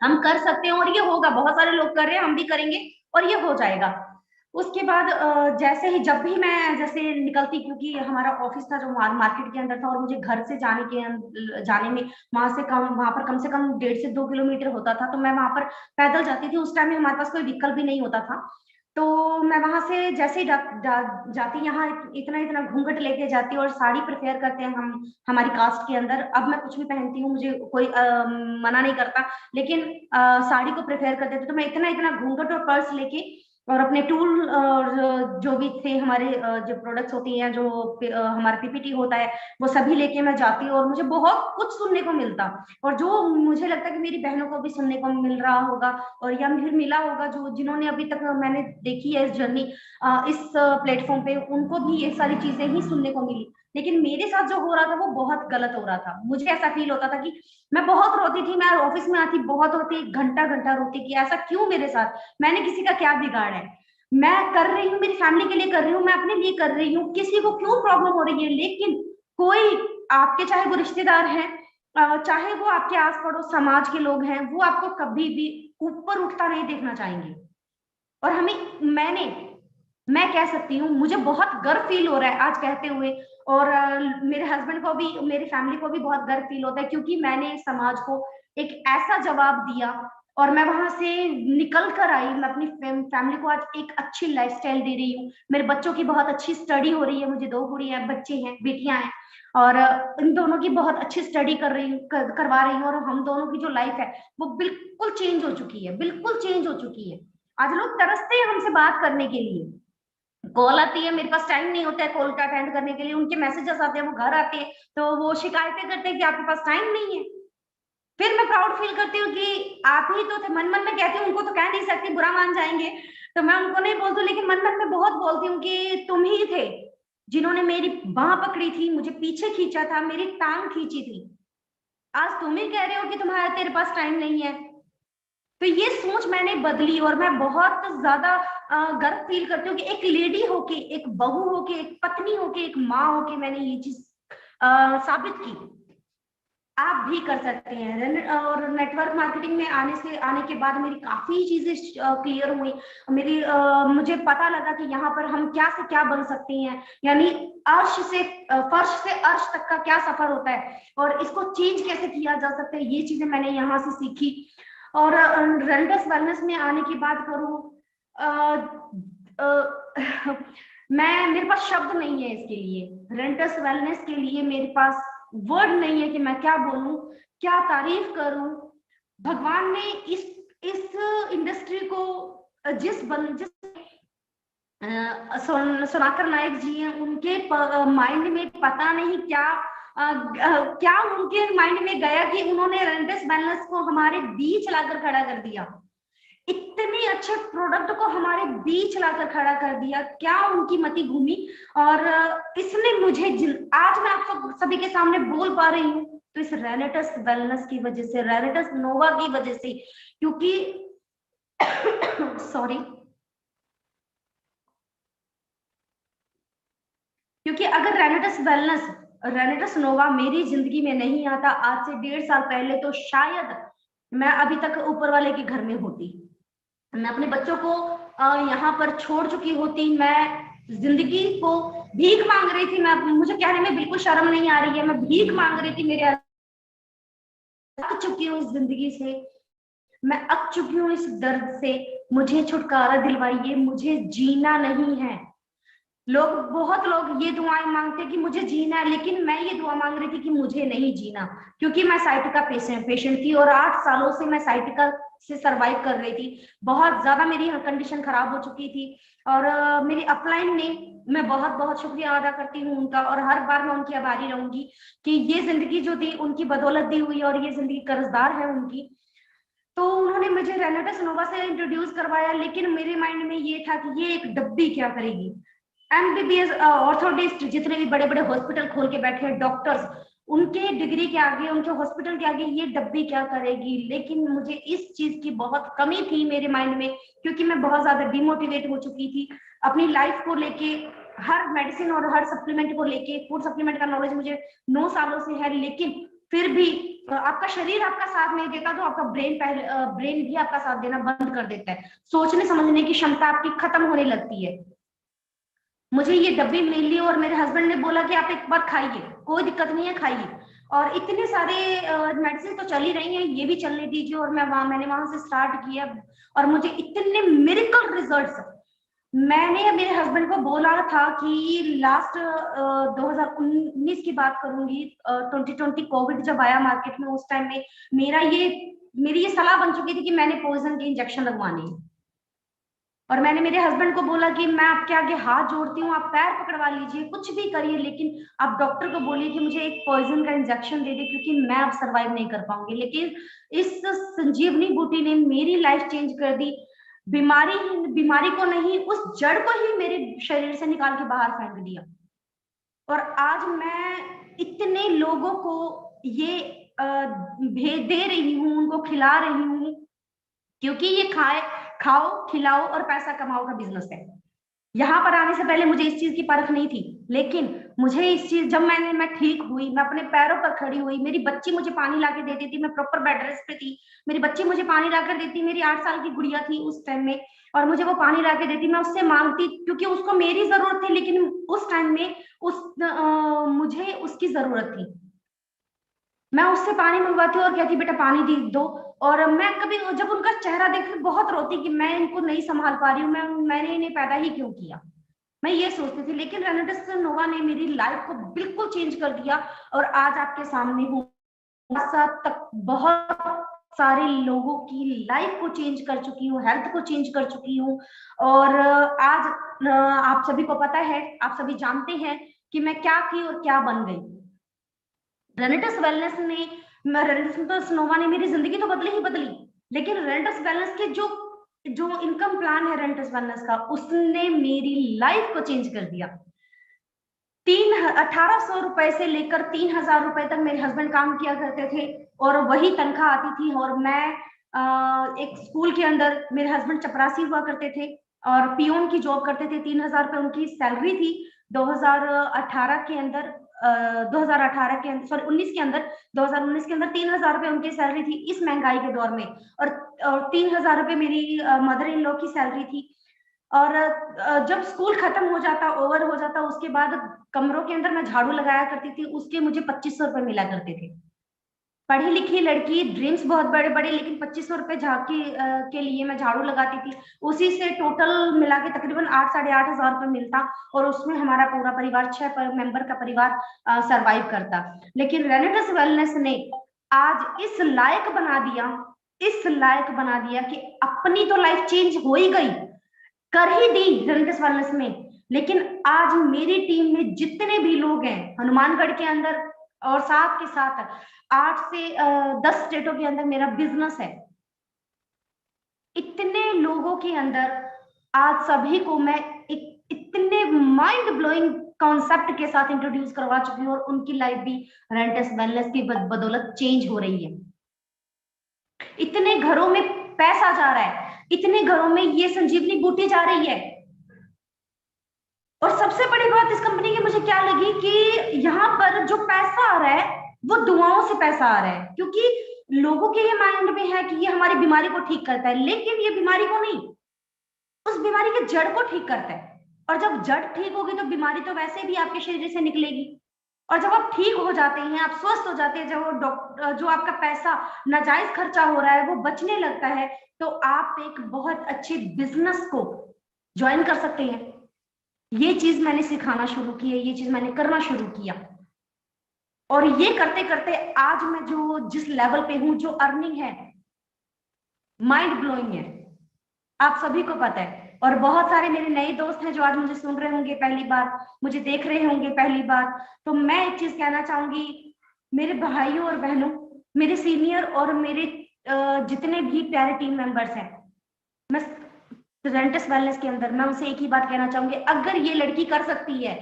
हम कर सकते हैं, और ये होगा, बहुत सारे लोग कर रहे हैं, हम भी करेंगे और ये हो जाएगा। उसके बाद जैसे ही, जब भी मैं जैसे निकलती, क्योंकि हमारा ऑफिस था जो मार्केट के अंदर था, और मुझे घर से जाने में वहां पर कम से कम 1.5 से 2 किलोमीटर होता था, तो मैं वहां पर पैदल जाती थी। उस टाइम में हमारे पास कोई व्हीकल भी नहीं होता था, तो मैं वहां से जैसे ही जाती, यहाँ इतना इतना घूंघट लेके जाती, और साड़ी प्रेफर करते हैं हम हमारी कास्ट के अंदर। अब मैं कुछ भी पहनती हूँ, मुझे कोई मना नहीं करता, लेकिन साड़ी को प्रेफर करते थे। तो मैं इतना इतना घूंघट और पर्स लेके, और अपने टूल और जो भी थे हमारे, जो प्रोडक्ट्स होती हैं, जो हमारा पीपीटी होता है, वो सभी लेके मैं जाती हूँ, और मुझे बहुत कुछ सुनने को मिलता, और जो मुझे लगता है कि मेरी बहनों को भी सुनने को मिल रहा होगा, और या फिर मिला होगा, जो जिन्होंने अभी तक मैंने देखी है इस जर्नी, इस प्लेटफॉर्म पे, उनको भी ये सारी चीजें ही सुनने को मिली। लेकिन मेरे साथ जो हो रहा था वो बहुत गलत हो रहा था। मुझे ऐसा फील होता था कि मैं बहुत रोती थी, मैं ऑफिस में आती बहुत रोती, घंटा घंटा रोती कि ऐसा क्यों मेरे साथ, मैंने किसी का क्या बिगाड़ा है, मैं कर रही हूँ मेरी फैमिली के लिए कर रही हूँ, मैं अपने लिए कर रही हूँ, किसी को क्यों प्रॉब्लम हो रही है। लेकिन कोई आपके, चाहे वो रिश्तेदार हैं, चाहे वो आपके आस पड़ोस समाज के लोग हैं, वो आपको कभी भी ऊपर उठता नहीं देखना चाहेंगे। और मैं कह सकती हूँ, मुझे बहुत गर्व फील हो रहा है आज कहते हुए, और मेरे हस्बैंड को भी, मेरी फैमिली को भी बहुत गर्व फील होता है, क्योंकि मैंने समाज को एक ऐसा जवाब दिया, और मैं वहां से निकल कर आई। मैं अपनी फैमिली को आज एक अच्छी लाइफस्टाइल दे रही हूँ। मेरे बच्चों की बहुत अच्छी स्टडी हो रही है, मुझे 2 गुड़िया बच्चे हैं, बेटियां हैं, और इन दोनों की बहुत अच्छी स्टडी कर रही हूँ, करवा रही हूँ। और हम दोनों की जो लाइफ है वो बिल्कुल चेंज हो चुकी है, बिल्कुल चेंज हो चुकी है। आज लोग तरसते हैं हमसे बात करने के लिए, कॉल आती है, मेरे पास टाइम नहीं होता है कॉल का अटेंड करने के लिए, उनके मैसेजेस आते हैं, वो घर आते हैं तो वो शिकायतें करते हैं कि आपके पास टाइम नहीं है। फिर मैं प्राउड फील करती हूँ कि आप ही तो थे। मन मन में कहती हूँ, उनको तो कह नहीं सकती, बुरा मान जाएंगे, तो मैं उनको नहीं बोलती, लेकिन मन मन में बहुत बोलती हूँ कि तुम ही थे जिन्होंने मेरी बाह पकड़ी थी, मुझे पीछे खींचा था, मेरी टांग खींची थी। आज तुम ही कह रहे हो कि तेरे पास टाइम नहीं है। तो ये सोच मैंने बदली और मैं बहुत ज्यादा गर्व फील करती हूँ कि एक लेडी होके, एक बहू होके, एक पत्नी होके, एक माँ होके मैंने ये चीज साबित की। आप भी कर सकते हैं। और नेटवर्क मार्केटिंग में आने के बाद मेरी काफी चीजें क्लियर हुई। मेरी मुझे पता लगा कि यहाँ पर हम क्या से क्या बन सकते हैं, यानी फर्श से अर्श तक का क्या सफर होता है और इसको चेंज कैसे किया जा सकता है, ये चीजें मैंने यहाँ से सीखी। और रेंटस वेलनेस में आने की बात करूँ, मैं मेरे पास शब्द नहीं है इसके लिए। रेंटस वेलनेस के लिए मेरे पास वर्ड नहीं है कि मैं क्या बोलूं, क्या तारीफ करूं। भगवान ने इस इंडस्ट्री को जिस सुनाकर नायक जी हैं, उनके माइंड में पता नहीं क्या उनके माइंड में गया कि उन्होंने रेंटस वेलनेस को हमारे बीच लाकर खड़ा कर दिया, इतने अच्छे प्रोडक्ट को हमारे बीच लाकर खड़ा कर दिया। क्या उनकी मति घूमी। और इसने मुझे आज मैं आप सब सभी के सामने बोल पा रही हूँ तो इस रेनेटस वेलनेस की वजह से, रेनेटस नोवा की वजह से, क्योंकि सॉरी, क्योंकि अगर रेनेटस नोवा मेरी जिंदगी में नहीं आता आज से 1.5 साल पहले, तो शायद मैं अभी तक ऊपर वाले के घर में होती, मैं अपने बच्चों को यहाँ पर छोड़ चुकी होती, मैं जिंदगी को भीख मांग रही थी। मुझे कहने में बिल्कुल शर्म नहीं आ रही है, मैं भीख मांग रही थी। मेरे अक चुकी हूँ इस जिंदगी से, मैं अक चुकी हूँ इस दर्द से, मुझे छुटकारा दिलवाइए, मुझे जीना नहीं है। बहुत लोग ये दुआएं मांगते कि मुझे जीना है, लेकिन मैं ये दुआ मांग रही थी कि मुझे नहीं जीना, क्योंकि मैं साइटिका पेशेंट थी और 8 सालों से मैं साइटिका से सरवाइव कर रही थी। बहुत ज्यादा मेरी कंडीशन खराब हो चुकी थी और मेरी अपलाइन ने, मैं बहुत बहुत शुक्रिया अदा करती हूँ उनका, और हर बार मैं उनकी आभारी रहूंगी कि ये जिंदगी जो दी उनकी बदौलत दी हुई और ये जिंदगी कर्जदार है उनकी। तो उन्होंने मुझे रेनेटस नोवा से इंट्रोड्यूस करवाया, लेकिन मेरे माइंड में ये था कि ये एक डब्बी क्या करेगी। एमबीबीएस ऑर्थोडिस्ट जितने भी बड़े बड़े हॉस्पिटल खोल के बैठे हैं डॉक्टर्स, उनके डिग्री के आगे, उनके हॉस्पिटल के आगे ये डब्बी क्या करेगी। लेकिन मुझे इस चीज की बहुत कमी थी मेरे माइंड में, क्योंकि मैं बहुत ज्यादा डिमोटिवेट हो चुकी थी अपनी लाइफ को लेके। हर मेडिसिन और हर सप्लीमेंट को लेके, फूड सप्लीमेंट का नॉलेज मुझे 9 सालों से है, लेकिन फिर भी आपका शरीर आपका साथ नहीं देता तो आपका ब्रेन भी आपका साथ देना बंद कर देता है, सोचने समझने की क्षमता आपकी खत्म होने लगती है। मुझे ये डब्बी मिली और मेरे हस्बैंड ने बोला कि आप एक बार खाइए, कोई दिक्कत नहीं है, खाइए। और इतने सारे मेडिसिन तो चल ही रही हैं, ये भी चलने दीजिए। और मैंने वहां से स्टार्ट किया और मुझे इतने मिरेकल रिजल्ट्स। मैंने मेरे हस्बैंड को बोला था कि लास्ट 2019 की बात करूंगी, 2020 कोविड जब आया मार्केट में, उस टाइम में मेरी ये सलाह बन चुकी थी कि मैंने पॉइजन के इंजेक्शन लगवाने हैं। और मैंने मेरे हस्बैंड को बोला कि मैं आपके आगे हाथ जोड़ती हूँ, आप पैर पकड़वा लीजिए, कुछ भी करिए, लेकिन आप डॉक्टर को बोलिए कि मुझे एक पॉइजन का इंजेक्शन दे दे, क्योंकि मैं अब सरवाइव नहीं कर पाऊंगी। लेकिन इस संजीवनी बूटी ने मेरी लाइफ चेंज कर दी। बीमारी को नहीं, उस जड़ को ही मेरे शरीर से निकाल के बाहर फेंक दिया। और आज मैं इतने लोगों को ये भेज दे रही हूँ, उनको खिला रही हूँ, क्योंकि ये खाओ खिलाओ और पैसा कमाओ का बिजनेस है। यहाँ पर आने से पहले मुझे इस चीज की परख नहीं थी, लेकिन मुझे इस चीज, जब मैं ठीक हुई, मैं अपने पैरों पर खड़ी हुई, मेरी बच्ची मुझे पानी ला के देती थी, मैं प्रॉपर बेड रेस्ट पे थी, मेरी बच्ची मुझे पानी ला कर देती, मेरी 8 साल की गुड़िया थी उस टाइम में, और मुझे वो पानी ला के देती, मैं उससे मांगती क्योंकि उसको मेरी जरूरत थी, लेकिन उस टाइम में मुझे उसकी जरूरत थी। मैं उससे पानी मंगवाती हूँ और कहती बेटा पानी दे दो। और मैं कभी जब उनका चेहरा देखती हूँ बहुत रोती कि मैं इनको नहीं संभाल पा रही हूँ, मैंने इन्हें पैदा ही क्यों किया, मैं ये सोचती थी। लेकिन रेनेडिस नोवा ने मेरी लाइफ को बिल्कुल चेंज कर दिया और आज आपके सामने हूँ। साथ तक बहुत सारे लोगों की लाइफ को चेंज कर चुकी हूँ, हेल्थ को चेंज कर चुकी हूँ। और आज आप सभी को पता है, आप सभी जानते हैं कि मैं क्या थी और क्या बन गई। रेनेडिस वेलनेस ने, रेनेडिस नोवा ने मेरी जिंदगी तो बदली ही बदली, लेकिन रेनेडिस वेलनेस के जो जो इनकम प्लान है रेनेडिस वेलनेस का, उसने मेरी लाइफ को चेंज कर दिया। 1800 रुपए से लेकर 3000 रुपए तक मेरे हस्बैंड काम किया करते थे और वही तनख्वाह आती थी। और मैं एक स्कूल के अंदर, मेरे हस्बैंड चपरासी हुआ करते थे और पियोन की जॉब करते थे। 3000 रुपए उनकी सैलरी थी 2018 के अंदर, 2018 के अंदर, सॉरी 19 के अंदर, 2019 के अंदर 3000 रुपए उनकी सैलरी थी इस महंगाई के दौर में। और 3000 रुपए मेरी मदर इन लॉ की सैलरी थी। और जब स्कूल खत्म हो जाता, ओवर हो जाता, उसके बाद कमरों के अंदर मैं झाड़ू लगाया करती थी, उसके मुझे 2500 रुपए मिला करते थे। पढ़ी लिखी लड़की, ड्रीम्स बहुत बड़े बड़े, लेकिन 2500 रुपए के लिए मैं झाड़ू लगाती थी। उसी से टोटल मिला के तकरीबन 8-8.5 हजार रुपए मिलता और उसमें हमारा पूरा परिवार, 6 मेंबर का परिवार सरवाइव करता। लेकिन रेनेडिस वेलनेस ने आज इस लायक बना दिया, इस लायक बना दिया कि अपनी तो लाइफ चेंज हो ही गई, कर ही दी रेनेडिस वेलनेस में। लेकिन आज मेरी टीम में जितने भी लोग हैं हनुमानगढ़ के अंदर और साथ के साथ 8 से 10 स्टेटों के अंदर मेरा बिजनेस है, इतने लोगों के अंदर आज सभी को मैं एक इतने माइंड ब्लोइंग कॉन्सेप्ट के साथ इंट्रोड्यूस करवा चुकी हूँ और उनकी लाइफ भी रेनेडिस वेलनेस की बदौलत चेंज हो रही है। इतने घरों में पैसा जा रहा है, इतने घरों में ये संजीवनी बूटी जा रही है। और सबसे बड़ी बात इस कंपनी की मुझे क्या लगी कि यहाँ पर जो पैसा आ रहा है वो दुआओं से पैसा आ रहा है, क्योंकि लोगों के ये माइंड में है कि ये हमारी बीमारी को ठीक करता है, लेकिन ये बीमारी को नहीं, उस बीमारी के जड़ को ठीक करता है। और जब जड़ ठीक होगी तो बीमारी तो वैसे भी आपके शरीर से निकलेगी। और जब आप ठीक हो जाते हैं, आप स्वस्थ हो जाते हैं, जब वो डॉक्टर, जो आपका पैसा नाजायज खर्चा हो रहा है वो बचने लगता है, तो आप एक बहुत अच्छे बिजनेस को ज्वाइन कर सकते हैं। ये चीज मैंने सिखाना शुरू की है, ये चीज मैंने करना शुरू किया और ये करते करते आज मैं जिस लेवल पे हूं, जो अर्निंग है माइंड ब्लोइंग है, आप सभी को पता है। और बहुत सारे मेरे नए दोस्त हैं जो आज मुझे सुन रहे होंगे पहली बार, मुझे देख रहे होंगे पहली बार। तो मैं एक चीज कहना चाहूंगी, मेरे भाइयों और बहनों, मेरे सीनियर और मेरे जितने भी प्यारे टीम मेंबर्स हैं, मैं रेनेडिस वेलनेस के अंदर मैं उनसे एक ही बात कहना चाहूंगी, अगर ये लड़की कर सकती है,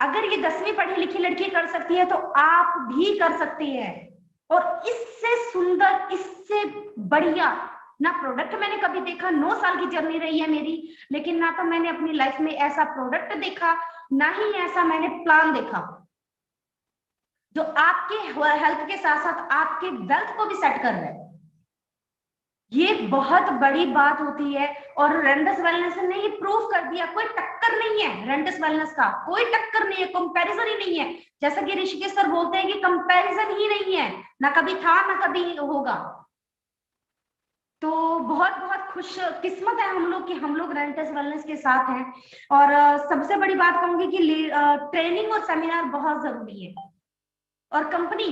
अगर ये 10वीं पढ़ी लिखी लड़की कर सकती है तो आप भी कर सकते हैं। और इससे सुंदर, इससे बढ़िया ना प्रोडक्ट मैंने कभी देखा। 9 साल की जर्नी रही है मेरी, लेकिन ना तो मैंने अपनी लाइफ में ऐसा प्रोडक्ट देखा, ना ही ऐसा मैंने प्लान देखा जो आपके हेल्थ के साथ साथ आपके वेल्थ को भी सेट कर रहा है। ये बहुत बड़ी बात होती है और रेनेडिस वेलनेस ने ये प्रूव कर दिया, कोई टक्कर नहीं है रेनेडिस वेलनेस का, कोई टक्कर नहीं है, कंपैरिजन ही नहीं है। जैसा कि ऋषिकेश सर बोलते हैं कि कंपैरिजन ही नहीं है, ना कभी था ना कभी होगा। तो बहुत बहुत खुश किस्मत है हम लोग कि हम लोग रेनेडिस वेलनेस के साथ हैं। और सबसे बड़ी बात कहूंगी कि ट्रेनिंग और सेमिनार बहुत जरूरी है। और कंपनी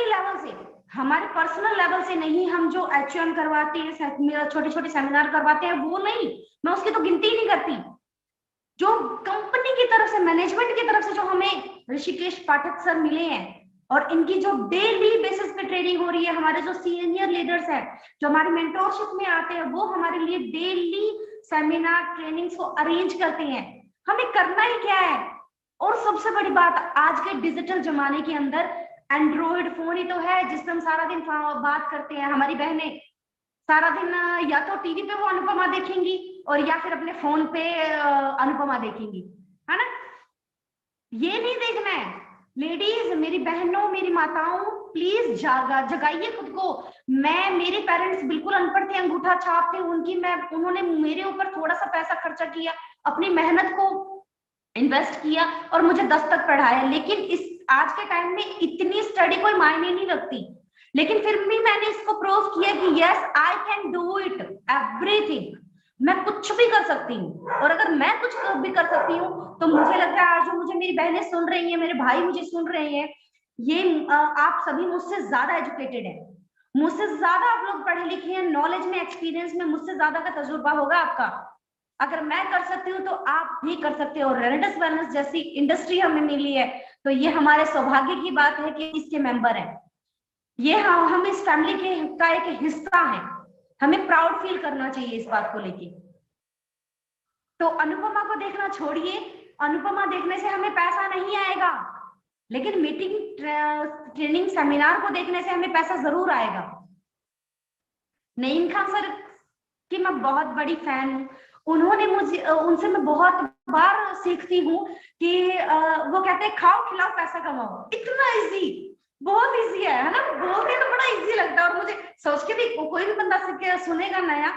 लेवल से, हमारे पर्सनल लेवल से नहीं, हम जो एचयूएम करवाते हैं, छोटे छोटे सेमिनार करवाते हैं, वो नहीं, मैं उसकी तो गिनती ही नहीं करती। जो कंपनी की तरफ से, मैनेजमेंट की तरफ से जो हमें ऋषिकेश पाठक सर मिले हैं और इनकी जो डेली बेसिस पे ट्रेनिंग हो रही है, हमारे जो सीनियर लीडर्स हैं जो हमारी मेंटोरशिप में आते हैं, वो हमारे लिए डेली सेमिनार ट्रेनिंग्स को अरेंज करते हैं। हमें करना ही क्या है। और सबसे बड़ी बात, आज के डिजिटल जमाने के अंदर एंड्रॉइड फोन ही तो है जिसमें हम सारा दिन बात करते हैं। हमारी बहनें सारा दिन या तो टीवी पे वो अनुपमा देखेंगी और या फिर अपने फोन पे अनुपमा देखेंगी, है ना। ये नहीं देखना है। लेडीज, मेरी बहनों, मेरी माताओं, प्लीज जगाइए खुद को। मेरे पेरेंट्स बिल्कुल अनपढ़ थे, अंगूठा छाप थे उन्होंने मेरे ऊपर थोड़ा सा पैसा खर्चा किया, अपनी मेहनत को इन्वेस्ट किया और मुझे 10 तक पढ़ाया। लेकिन आज के टाइम में इतनी स्टडी कोई मायने नहीं रखती, लेकिन फिर भी मैंने इसको प्रूव किया कि yes I can do it everything, मैं कुछ भी कर सकती हूँ। और अगर मैं कुछ भी कर सकती हूँ तो मुझे लगता है आज जो मुझे मेरी बहनें सुन रही हैं, मेरे भाई मुझे सुन रहे हैं, ये आप सभी मुझसे ज्यादा एजुकेटेड है, मुझसे ज्यादा आप लोग पढ़े लिखे हैं, नॉलेज में एक्सपीरियंस में मुझसे ज्यादा का तजुर्बा होगा आपका। अगर मैं कर सकती हूँ तो आप भी कर सकते हो। रेनेडिस वेलनेस जैसी इंडस्ट्री हमें मिली है तो ये हमारे सौभाग्य की बात है कि इसके मेंबर हैं, ये हम इस फैमिली के का एक हिस्सा है, हमें प्राउड फील करना चाहिए इस बात को लेके। तो अनुपमा को देखना छोड़िए, अनुपमा देखने से हमें पैसा नहीं आएगा, लेकिन मीटिंग ट्रेनिंग सेमिनार को देखने से हमें पैसा जरूर आएगा। नईम खान सर की मैं बहुत बड़ी फैन हूँ, उन्होंने मुझे उनसे मैं बहुत बार सीखती हूँ कि वो कहते हैं खाओ खिलाओ पैसा कमाओ, इतना इजी, बहुत इजी है ना, बोलते तो बड़ा इजी लगता है। और मुझे सोच के भी कोई भी बंदा सुनेगा नया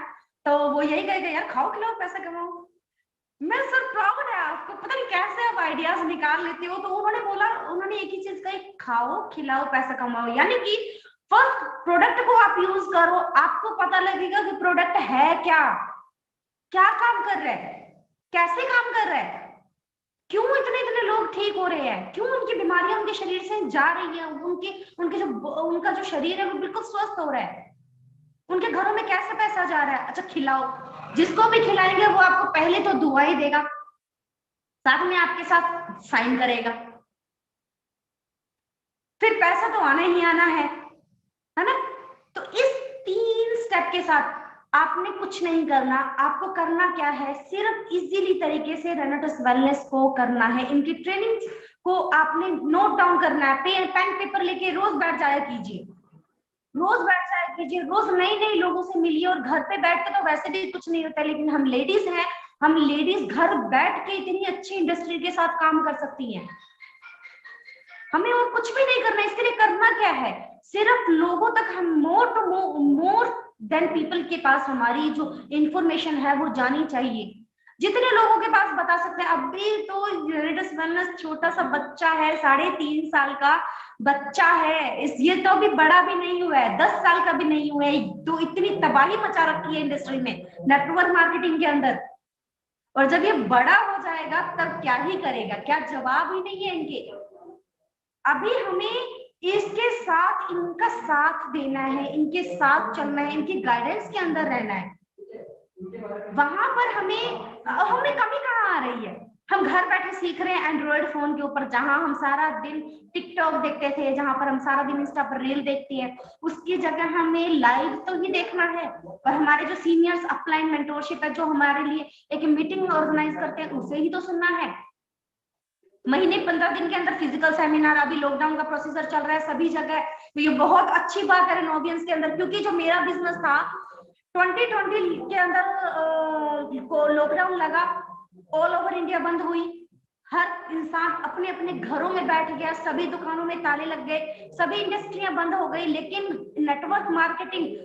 तो वो यही कहेगा यार खाओ खिलाओ पैसा कमाओ। मैं सर प्राउड है आपको, पता नहीं कैसे आप आइडियाज निकाल लेते हो। तो उन्होंने बोला, उन्होंने एक ही चीज कही, खाओ खिलाओ पैसा कमाओ, यानी कि फर्स्ट प्रोडक्ट को आप यूज करो, आपको पता लगेगा कि प्रोडक्ट है क्या, क्या काम कर रहा है, कैसे काम कर रहा है, क्यों इतने इतने लोग ठीक हो रहे हैं, क्यों उनकी बीमारियां उनके शरीर से जा रही है, उनका जो शरीर है वो बिल्कुल स्वस्थ हो रहा है, उनके घरों में कैसे पैसा जा रहा है। अच्छा खिलाओ, जिसको भी खिलाएंगे वो आपको पहले तो दुआ ही देगा, साथ में आपके साथ साइन करेगा, फिर पैसा तो आना ही आना है ना। तो इस 3 स्टेप के साथ आपने कुछ नहीं करना, आपको करना क्या है, सिर्फ इजीली तरीके से रेनेडिस वेलनेस को करना है। इनकी ट्रेनिंग को आपने नोट डाउन करना है, पेन पेपर लेके रोज बैठ जाया कीजिए, रोज बैठ जाया कीजिए, रोज नई नई लोगों से मिलिए। और घर पे बैठ के तो वैसे भी कुछ नहीं होता, लेकिन हम लेडीज हैं, हम लेडीज घर बैठ के इतनी अच्छी इंडस्ट्री के साथ काम कर सकती हैं। हमें और कुछ भी नहीं करना, इसके लिए करना क्या है, सिर्फ लोगों तक हम मोर देन पीपल के पास हमारी जो इंफॉर्मेशन है वो जानी चाहिए, जितने लोगों के पास बता सकते हैं। अभी तो रेनेडिस वेलनेस छोटा सा बच्चा है, 3.5 साल का बच्चा है, ये तो अभी बड़ा भी नहीं हुआ है, 10 साल का भी नहीं हुआ है, तो इतनी तबाही मचा रखी है इंडस्ट्री में, नेटवर्क मार्केटिंग के अंदर। और जब ये बड़ा हो जाएगा तब क्या ही करेगा, क्या जवाब ही नहीं है इनके। अभी हमें इसके साथ, इनका साथ देना है, इनके साथ चलना है, इनकी गाइडेंस के अंदर रहना है। वहां पर हमें कमी कहाँ आ रही है, हम घर बैठे सीख रहे हैं एंड्रॉइड फोन के ऊपर, जहां हम सारा दिन टिकटॉक देखते थे, जहां पर हम सारा दिन इंस्टा पर रील देखते हैं, उसकी जगह हमें लाइव तो ही देखना है। और हमारे जो सीनियर्स अपलाइन मेंटोरशिप है, जो हमारे लिए एक मीटिंग ऑर्गेनाइज करते हैं, उसे ही तो सुनना है। महीने 15 दिन के अंदर फिजिकल सेमिनार, अभी लॉकडाउन का प्रोसीजर चल रहा है सभी जगह, तो ये बहुत अच्छी बात है रेनोवियंस के अंदर, क्योंकि जो मेरा बिजनेस था 2020 के अंदर को लॉकडाउन लगा, ऑल ओवर इंडिया बंद हुई, हर इंसान अपने अपने घरों में बैठ गया, सभी दुकानों में ताले लग गए, सभी इंडस्ट्रियां बंद हो गई, लेकिन नेटवर्क मार्केटिंग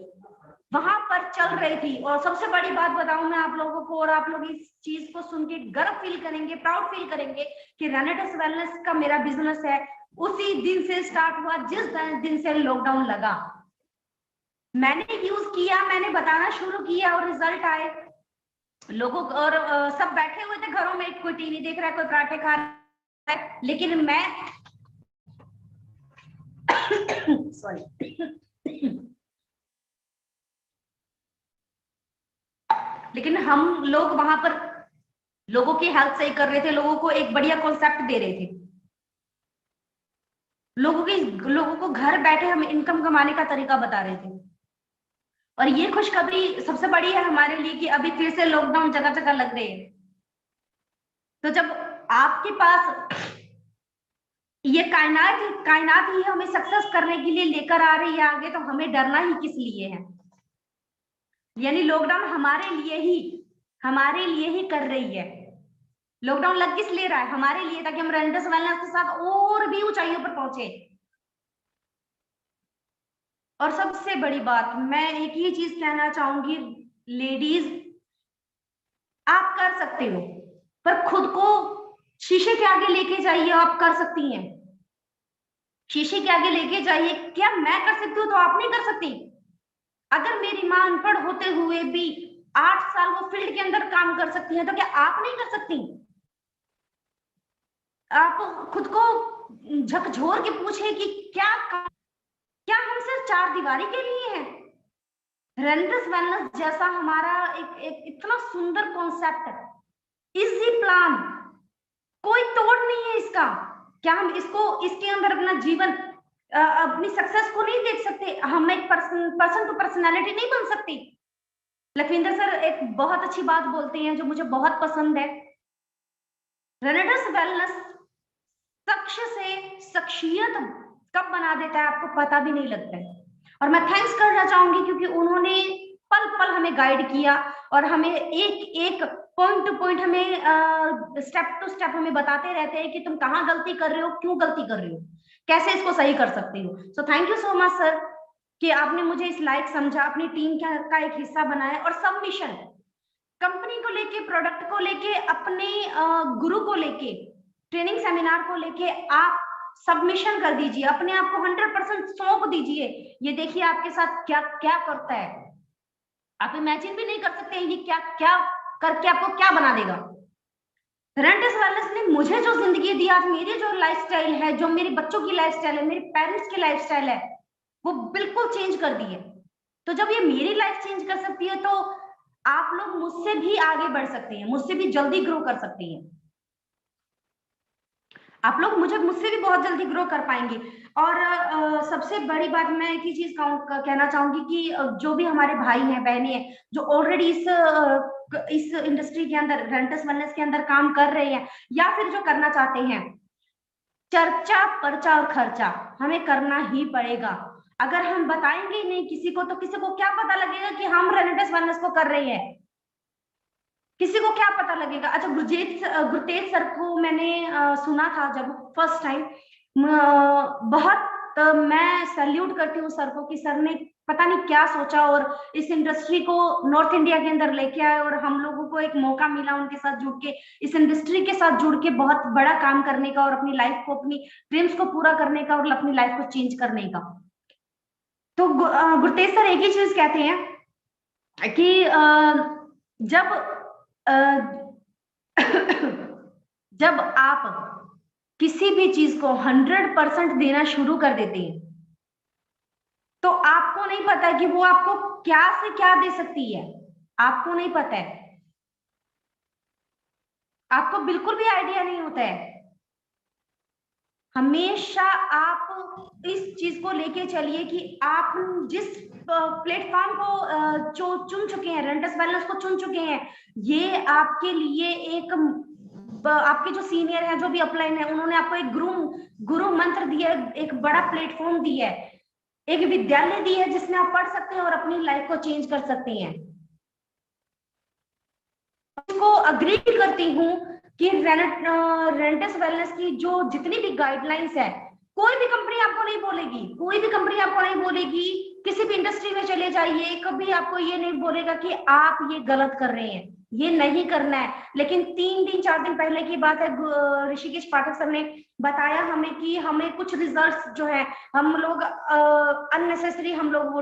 वहां पर चल रही थी। और सबसे बड़ी बात बताऊं मैं आप लोगों को, और आप लोग इस चीज को सुन के गर्व फील करेंगे, प्राउड फील करेंगे कि रेनेडिस वेलनेस का मेरा बिजनेस है उसी दिन से स्टार्ट हुआ जिस दिन से लॉकडाउन लगा। मैंने यूज किया, मैंने बताना शुरू किया और रिजल्ट आए लोगों। और सब बैठे हुए थे घरों में, कोई टीवी देख रहा है, कोई पराठे खा रहा है, लेकिन मैं सॉरी लेकिन हम लोग वहां पर लोगों की हेल्प सही कर रहे थे, लोगों को एक बढ़िया कॉन्सेप्ट दे रहे थे, लोगों को घर बैठे हम इनकम कमाने का तरीका बता रहे थे। और ये खुशखबरी सबसे बड़ी है हमारे लिए कि अभी फिर से लॉकडाउन जगह जगह लग रहे हैं। तो जब आपके पास ये कायनात ही हमें सक्सेस करने के लिए लेकर आ रही है आगे, तो हमें डरना ही किस लिए है। यानी लॉकडाउन हमारे लिए ही कर रही है। लॉकडाउन लग किस लिए रहा है, हमारे लिए, ताकि हम रेनेडिस वेलनेस के साथ और भी ऊंचाइयों पर पहुंचे। और सबसे बड़ी बात मैं एक ही चीज कहना चाहूंगी, लेडीज आप कर सकते हो, पर खुद को शीशे के आगे लेके जाइए, आप कर सकती हैं। शीशे के आगे लेके जाइए, क्या मैं कर सकती हूँ तो आप नहीं कर सकती? अगर मेरी माँ अनपढ़ होते हुए भी 8 साल वो फील्ड के अंदर काम कर सकती है, तो क्या आप नहीं कर सकती? आप खुद को झकझोर के पूछे कि क्या हम सिर्फ 4 दीवारी के लिए हैं? रेंटस वेलनेस जैसा हमारा एक इतना सुंदर कॉन्सेप्ट है, इजी प्लान, कोई तोड़ नहीं है इसका। क्या हम इसके अंदर अपना जीवन, अपनी सक्सेस को नहीं देख सकते? हम एक पर्सन टू पर्सनालिटी नहीं बन सकती? लखविंदर सर एक बहुत अच्छी बात बोलते हैं जो मुझे बहुत पसंद है, रेनेटस वेलनेस शख्स से शख्सियत कब बना देता है आपको पता भी नहीं लगता है। और मैं थैंक्स करना चाहूंगी क्योंकि उन्होंने पल पल हमें गाइड किया और हमें एक एक पॉइंट टू पॉइंट हमें स्टेप टू स्टेप हमें बताते रहते हैं कि तुम कहाँ गलती कर रहे हो, क्यों गलती कर रहे हो, कैसे इसको सही कर सकते हो। सो thank you so much sir कि आपने मुझे इस लायक समझा, अपनी टीम का एक हिस्सा बनाया और सबमिशन कंपनी को लेके, प्रोडक्ट को लेके, अपने गुरु को लेके, ट्रेनिंग सेमिनार को लेके आप सबमिशन कर दीजिए, अपने आप को 100% सौंप दीजिए। ये देखिए आपके साथ क्या क्या करता है, आप इमेजिन भी नहीं कर सकते हैं ये क्या क्या करके आपको क्या बना देगा। रेंटस वेलनेस ने मुझे जो जिंदगी दी, आज मेरी जो लाइफस्टाइल है, जो मेरे बच्चों की लाइफस्टाइल है, मेरे पेरेंट्स की लाइफस्टाइल है, वो बिल्कुल चेंज कर दी है। तो जब ये मेरी लाइफ चेंज कर सकती है, तो आप लोग मुझसे भी आगे बढ़ सकते हैं, मुझसे भी जल्दी ग्रो कर सकते हैं। आप लोग मुझसे भी बहुत जल्दी ग्रो कर पाएंगे। और सबसे बड़ी बात मैं एक ही चीज कहना चाहूंगी कि जो भी हमारे भाई हैं, बहनें हैं, जो ऑलरेडी इस इंडस्ट्री के अंदर, रेंटस वेलनेस के अंदर काम कर रहे हैं या फिर जो करना चाहते हैं, चर्चा, पर्चा और खर्चा हमें करना ही पड़ेगा। अगर हम बताएंगे नहीं किसी को, तो किसी को क्या पता लगेगा कि हम रेंटस वेलनेस को कर रहे हैं? किसी को क्या पता लगेगा? अच्छा, गुरतेज सर को मैंने सुना था जब फर्स्ट टाइम, बहुत मैं सैल्यूट करती हूँ सर को कि सर ने पता नहीं क्या सोचा और इस इंडस्ट्री को नॉर्थ इंडिया के अंदर लेके आए और हम लोगों को एक मौका मिला उनके साथ जुड़ के, इस इंडस्ट्री के साथ जुड़ के बहुत बड़ा काम करने का और अपनी लाइफ को, अपनी ड्रीम्स को पूरा करने का और अपनी लाइफ को चेंज करने का। तो गुरतेज सर एक ही चीज कहते हैं कि जब जब आप किसी भी चीज को 100% देना शुरू कर देते हैं, तो आपको नहीं पता कि वो आपको क्या से क्या दे सकती है, आपको नहीं पता है, आपको बिल्कुल भी आइडिया नहीं होता है। हमेशा आप इस चीज को लेके चलिए कि आप जिस प्लेटफॉर्म को जो चुन चुके हैं, रेंटस वेलनेस को चुन चुके हैं, ये आपके लिए एक, आपके जो सीनियर है, जो भी अपलाइन है, उन्होंने आपको एक गुरु मंत्र दिया है, एक बड़ा प्लेटफॉर्म दिया है, एक विद्यालय दी है जिसमें आप पढ़ सकते हैं और अपनी लाइफ को चेंज कर सकते हैं। इसको अग्री करती हूँ कि रेंटस वेलनेस की जो जितनी भी गाइडलाइंस है, कोई भी कंपनी आपको नहीं बोलेगी, कोई भी कंपनी आपको नहीं बोलेगी, किसी भी इंडस्ट्री में चले जाइए, कभी आपको ये नहीं बोलेगा कि आप ये गलत कर रहे हैं, ये नहीं करना है। लेकिन 3 दिन 4 दिन पहले की बात है, ऋषिकेश पाठक सर ने बताया हमें कि हमें कुछ रिजल्ट्स जो है, हम लोग अननेसेसरी हम लोग वो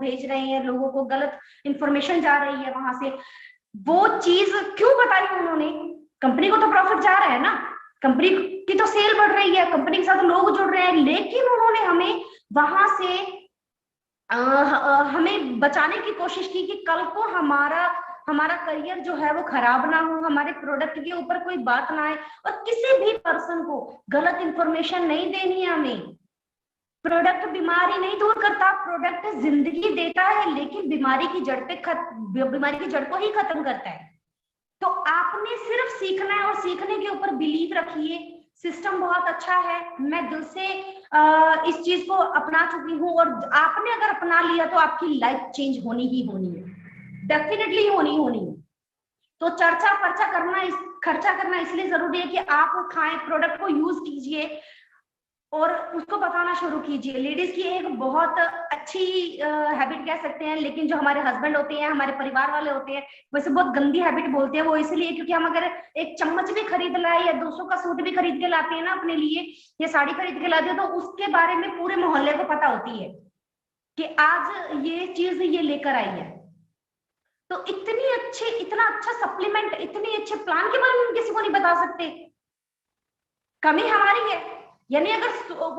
भेज रहे हैं, लोगों को गलत इंफॉर्मेशन जा रही है वहां से। वो चीज क्यों बताई उन्होंने? कंपनी को तो प्रॉफिट जा रहा है ना, कंपनी की तो सेल बढ़ रही है, कंपनी के साथ लोग जुड़ रहे हैं, लेकिन उन्होंने हमें वहां से हमें बचाने की कोशिश की कि कल को हमारा करियर जो है वो खराब ना हो, हमारे प्रोडक्ट के ऊपर कोई बात ना आए, और किसी भी पर्सन को गलत इंफॉर्मेशन नहीं देनी है हमें। प्रोडक्ट बीमारी नहीं दूर करता, प्रोडक्ट जिंदगी देता है, लेकिन बीमारी की जड़ को ही खत्म करता है। तो आपने सिर्फ सीखना है और सीखने के ऊपर बिलीव रखिए। सिस्टम बहुत अच्छा है, मैं दिल से इस चीज को अपना चुकी हूँ, और आपने अगर अपना लिया तो आपकी लाइफ चेंज होनी ही होनी है, डेफिनेटली होनी है। तो खर्चा करना इसलिए जरूरी है कि आप खाएं, प्रोडक्ट को यूज कीजिए, और उसको बताना शुरू कीजिए। लेडीज की एक बहुत अच्छी हैबिट कह सकते हैं, लेकिन जो हमारे हस्बैंड होते हैं, हमारे परिवार वाले होते हैं, वैसे बहुत गंदी हैबिट बोलते हैं वो, इसलिए क्योंकि हम अगर एक चम्मच भी खरीद लाए या 200 का सूट भी खरीद के लाते हैं ना अपने लिए, या साड़ी खरीद के लाते हैं, तो उसके बारे में पूरे मोहल्ले को पता होती है कि आज ये चीज ये लेकर आई है। तो इतना अच्छा सप्लीमेंट, इतने अच्छे प्लान के बारे में हम किसी को नहीं बता सकते। कमी हमारी है, यानी अगर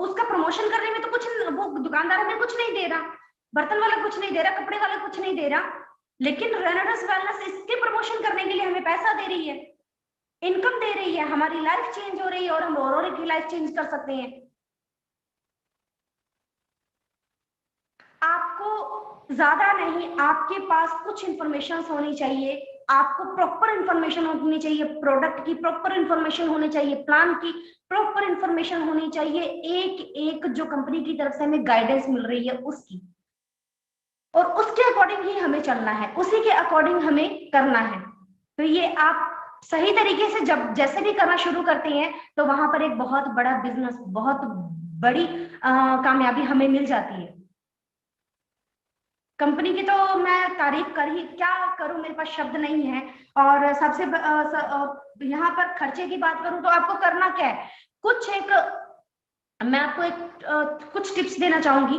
उसका प्रमोशन करने में तो कुछ, वो दुकानदार हमें कुछ नहीं दे रहा, बर्तन वाला कुछ नहीं दे रहा, कपड़े वाला कुछ नहीं दे रहा, लेकिन रेनेडस वेलनेस इसके प्रमोशन करने के लिए हमें पैसा दे रही है, इनकम दे रही है, हमारी लाइफ चेंज हो रही है और हम और की लाइफ चेंज कर सकते हैं। आपको ज्यादा नहीं, आपके पास कुछ इंफॉर्मेशन होनी चाहिए, आपको प्रॉपर इंफॉर्मेशन होनी चाहिए, प्रोडक्ट की प्रॉपर इंफॉर्मेशन होनी चाहिए, प्लान की प्रॉपर इंफॉर्मेशन होनी चाहिए, एक एक जो कंपनी की तरफ से हमें गाइडेंस मिल रही है उसकी, और उसके अकॉर्डिंग ही हमें चलना है, उसी के अकॉर्डिंग हमें करना है। तो ये आप सही तरीके से जब जैसे भी करना शुरू करते हैं तो वहां पर एक बहुत बड़ा बिजनेस, बहुत बड़ी कामयाबी हमें मिल जाती है। कंपनी की तो मैं तारीफ कर ही क्या करूं, मेरे पास शब्द नहीं है। और सबसे यहाँ पर खर्चे की बात करूं तो आपको करना क्या है, मैं आपको कुछ टिप्स देना चाहूंगी।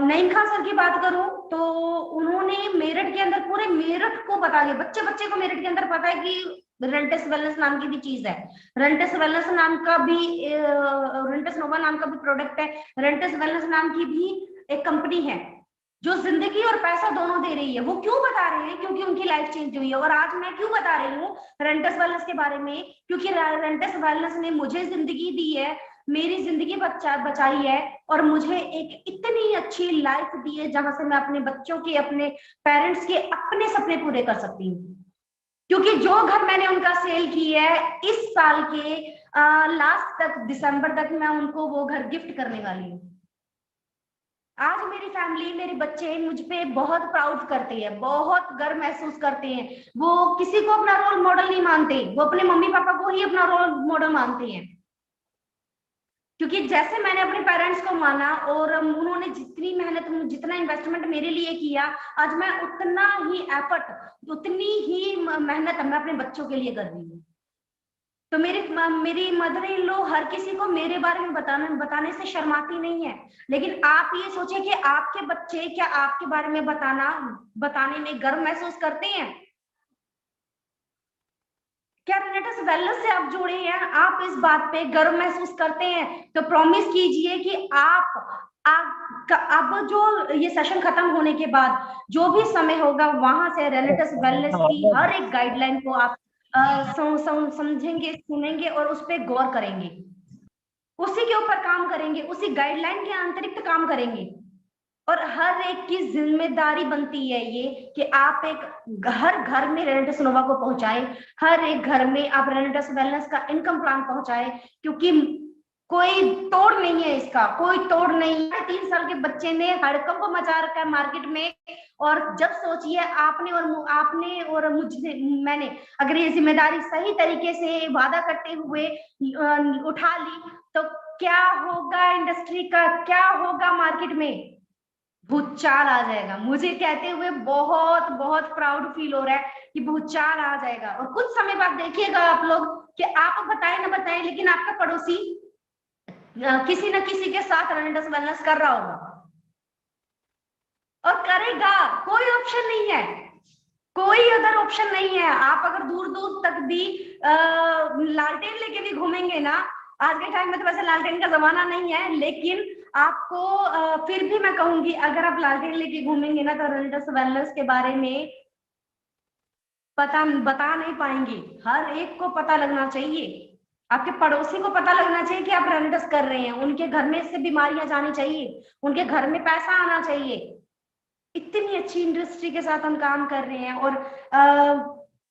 नईम खान सर की बात करूं तो उन्होंने मेरठ के अंदर, पूरे मेरठ को बता दिया, बच्चे बच्चे को मेरठ के अंदर पता है कि रेंटेस वेलनेस नाम की भी चीज है, रेंटेस वेलनेस नाम का भी, रेंटेस नोवा नाम का भी प्रोडक्ट है, रेंटेस वेलनेस नाम की भी एक कंपनी है जो जिंदगी और पैसा दोनों दे रही है। वो क्यों बता रहे हैं, क्योंकि उनकी लाइफ चेंज हुई है। और आज मैं क्यों बता रही हूँ रेंटेस वेलनेस के बारे में, क्योंकि रेंटेस वेलनेस ने मुझे जिंदगी दी है, मेरी जिंदगी बचाई है, और मुझे एक इतनी अच्छी लाइफ दी है जहां से मैं अपने बच्चों के, अपने पेरेंट्स के अपने सपने पूरे कर सकती हूँ। क्योंकि जो घर मैंने उनका सेल की है, इस साल के लास्ट तक, दिसंबर तक मैं उनको वो घर गिफ्ट करने वाली हूँ। आज मेरी फैमिली, मेरे बच्चे मुझ पे बहुत प्राउड करते हैं, बहुत गर्व महसूस करते हैं। वो किसी को अपना रोल मॉडल नहीं मानते, वो अपने मम्मी पापा को ही अपना रोल मॉडल मानते हैं। क्योंकि जैसे मैंने अपने पेरेंट्स को माना और उन्होंने जितनी मेहनत, जितना इन्वेस्टमेंट मेरे लिए किया, आज मैं उतना ही एफर्ट, उतनी ही मेहनत मैं अपने बच्चों के लिए कर रही हूँ। तो मेरी मदर इन लॉ हर किसी को मेरे बारे में बताने से शर्माती नहीं है। लेकिन आप ये सोचिए कि आपके बच्चे क्या आपके बारे में बताने में गर्व महसूस करते हैं? क्या रेनेटस वेलनेस से आप जुड़े हैं, आप इस बात पे गर्व महसूस करते हैं? तो प्रॉमिस कीजिए कि अब जो ये सेशन खत्म होने के बाद जो भी समय होगा, वहां से रेनेटस वेलनेस की हर एक गाइडलाइन को आप समझेंगे, सुनेंगे और उस पर गौर करेंगे, उसी के ऊपर काम करेंगे, उसी गाइडलाइन के अतिरिक्त काम करेंगे। और हर एक की जिम्मेदारी बनती है ये कि आप एक हर घर में रेनेटस नोवा को पहुंचाएं, हर एक घर में आप रेनेटस वेलनेस का इनकम प्लान पहुंचाएं, क्योंकि कोई तोड़ नहीं है इसका, कोई तोड़ नहीं है। 3 साल के बच्चे ने हड़कंप मचा रखा है मार्केट में, और जब सोचिए आपने और मुझे, मैंने अगर ये जिम्मेदारी सही तरीके से वादा करते हुए उठा ली, तो क्या होगा इंडस्ट्री का, क्या होगा मार्केट में? भूचाल आ जाएगा। मुझे कहते हुए बहुत बहुत प्राउड फील हो रहा है कि भूचाल आ जाएगा। और कुछ समय बाद देखिएगा आप लोग कि आप बताएं ना बताएं, लेकिन आपका पड़ोसी किसी न किसी के साथ रेनेटस वेलनेस कर रहा होगा और करेगा। कोई ऑप्शन नहीं है, कोई अदर ऑप्शन नहीं है। आप अगर दूर दूर तक भी लालटेन लेके भी घूमेंगे ना, आज के टाइम में तो वैसे लालटेन का जमाना नहीं है, लेकिन आपको फिर भी मैं कहूंगी, अगर आप लालटेन लेके घूमेंगे ना, तो रेनेटस वेलनेस के बारे में बता नहीं पाएंगे। हर एक को पता लगना चाहिए, आपके पड़ोसी को पता लगना चाहिए कि आप रेनेटस कर रहे हैं, उनके घर में से बीमारियां जानी चाहिए, उनके घर में पैसा आना चाहिए। इतनी अच्छी इंडस्ट्री के साथ हम काम कर रहे हैं। और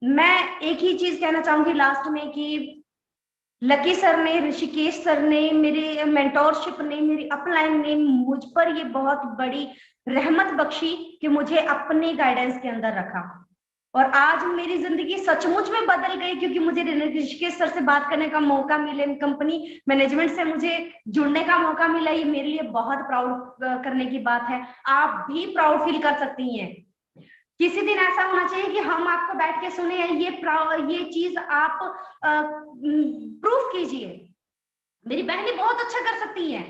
मैं एक ही चीज कहना चाहूंगी लास्ट में कि लकी सर ने, ऋषिकेश सर ने, मेरे मेंटोरशिप ने, मेरी अपलाइन ने मुझ पर ये बहुत बड़ी रहमत बख्शी कि मुझे अपने गाइडेंस के अंदर रखा। और आज मेरी जिंदगी सचमुच में बदल गई, क्योंकि मुझे ऋषिकेश सर से बात करने का मौका मिले, कंपनी मैनेजमेंट से मुझे जुड़ने का मौका मिला। ये मेरे लिए बहुत प्राउड करने की बात है। आप भी प्राउड फील कर सकती हैं। किसी दिन ऐसा होना चाहिए कि हम आपको बैठ के सुने, ये चीज आप प्रूफ कीजिए। मेरी बहनें बहुत अच्छा कर सकती हैं,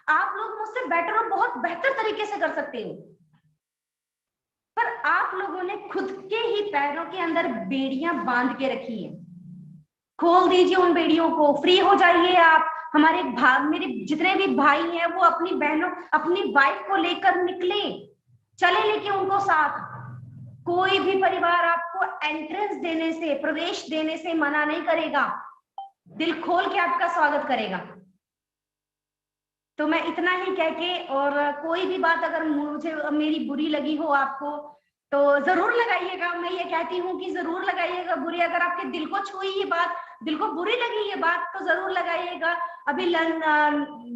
आप लोग मुझसे बेटर और बहुत बेहतर तरीके से कर सकते हो, पर आप लोगों ने खुद के ही पैरों के अंदर बेड़ियां बांध के रखी हैं। खोल दीजिए उन बेड़ियों को, फ्री हो जाइए आप। हमारे मेरे जितने भी भाई हैं वो अपनी बहनों, अपनी वाइफ को लेकर निकले, चले लेके उनको साथ। कोई भी परिवार आपको एंट्रेंस देने से, प्रवेश देने से मना नहीं करेगा, दिल खोल के आपका स्वागत करेगा। तो मैं इतना ही कह के, और कोई भी बात अगर मुझे मेरी बुरी लगी हो आपको, तो जरूर लगाइएगा। मैं ये कहती हूँ कि जरूर लगाइएगा बुरी, अगर आपके दिल को छुई ये बात, दिल को बुरी लगी ये बात, तो जरूर लगाइएगा। अभी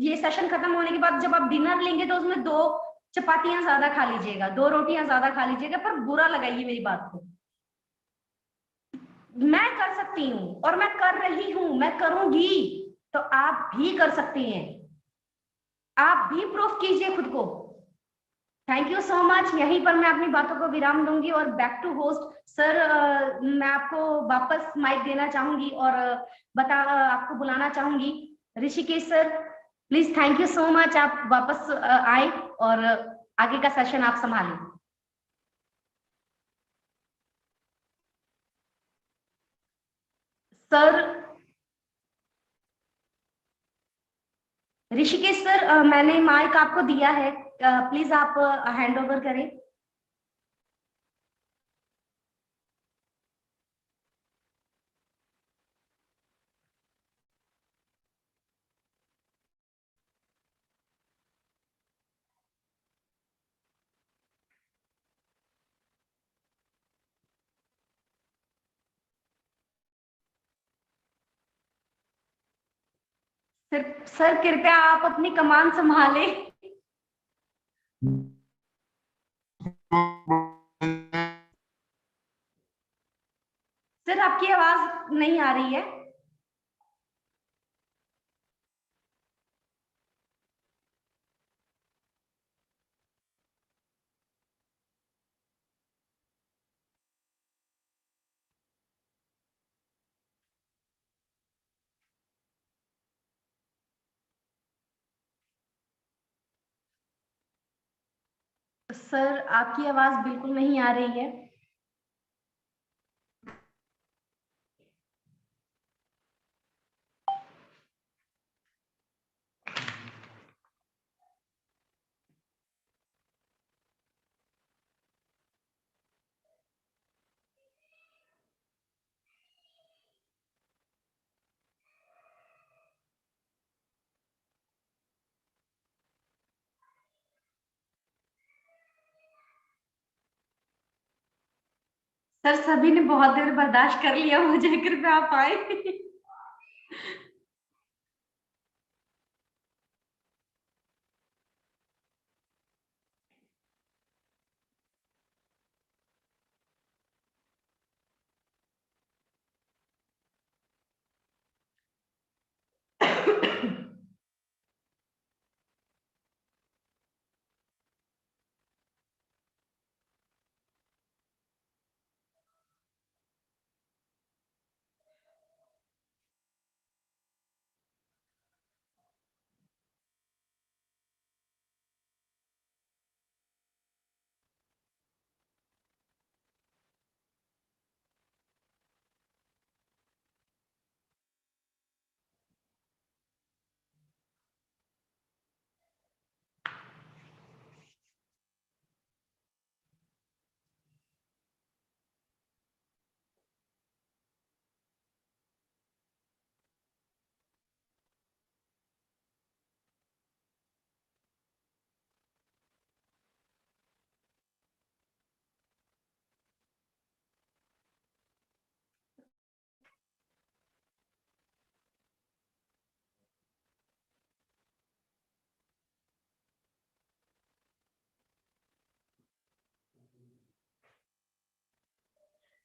ये सेशन खत्म होने के बाद जब आप डिनर लेंगे तो उसमें 2 चपातियां ज्यादा खा लीजिएगा, 2 रोटियां ज्यादा खा लीजिएगा, पर बुरा लगाइए मेरी बात को। मैं कर सकती हूँ और मैं कर रही हूँ, मैं करूंगी, तो आप भी कर सकती हैं। आप भी प्रूफ कीजिए खुद को। Thank you so much. यहीं पर मैं अपनी बातों को विराम दूंगी और बैक टू होस्ट सर, मैं आपको वापस माइक देना चाहूंगी और आपको बुलाना चाहूंगी। Rishikesh sir please, thank you so much, आप वापस आए और आगे का सेशन आप संभालें। सर, ऋषिकेश सर, मैंने माइक आपको दिया है, प्लीज आप हैंड ओवर करें। सर, सर कृपया आप अपनी कमान संभालें। सर आपकी आवाज नहीं आ रही है। सर आपकी आवाज बिल्कुल नहीं आ रही है। सर सभी ने बहुत देर बर्दाश्त कर लिया, मुझे कृपया आप आए।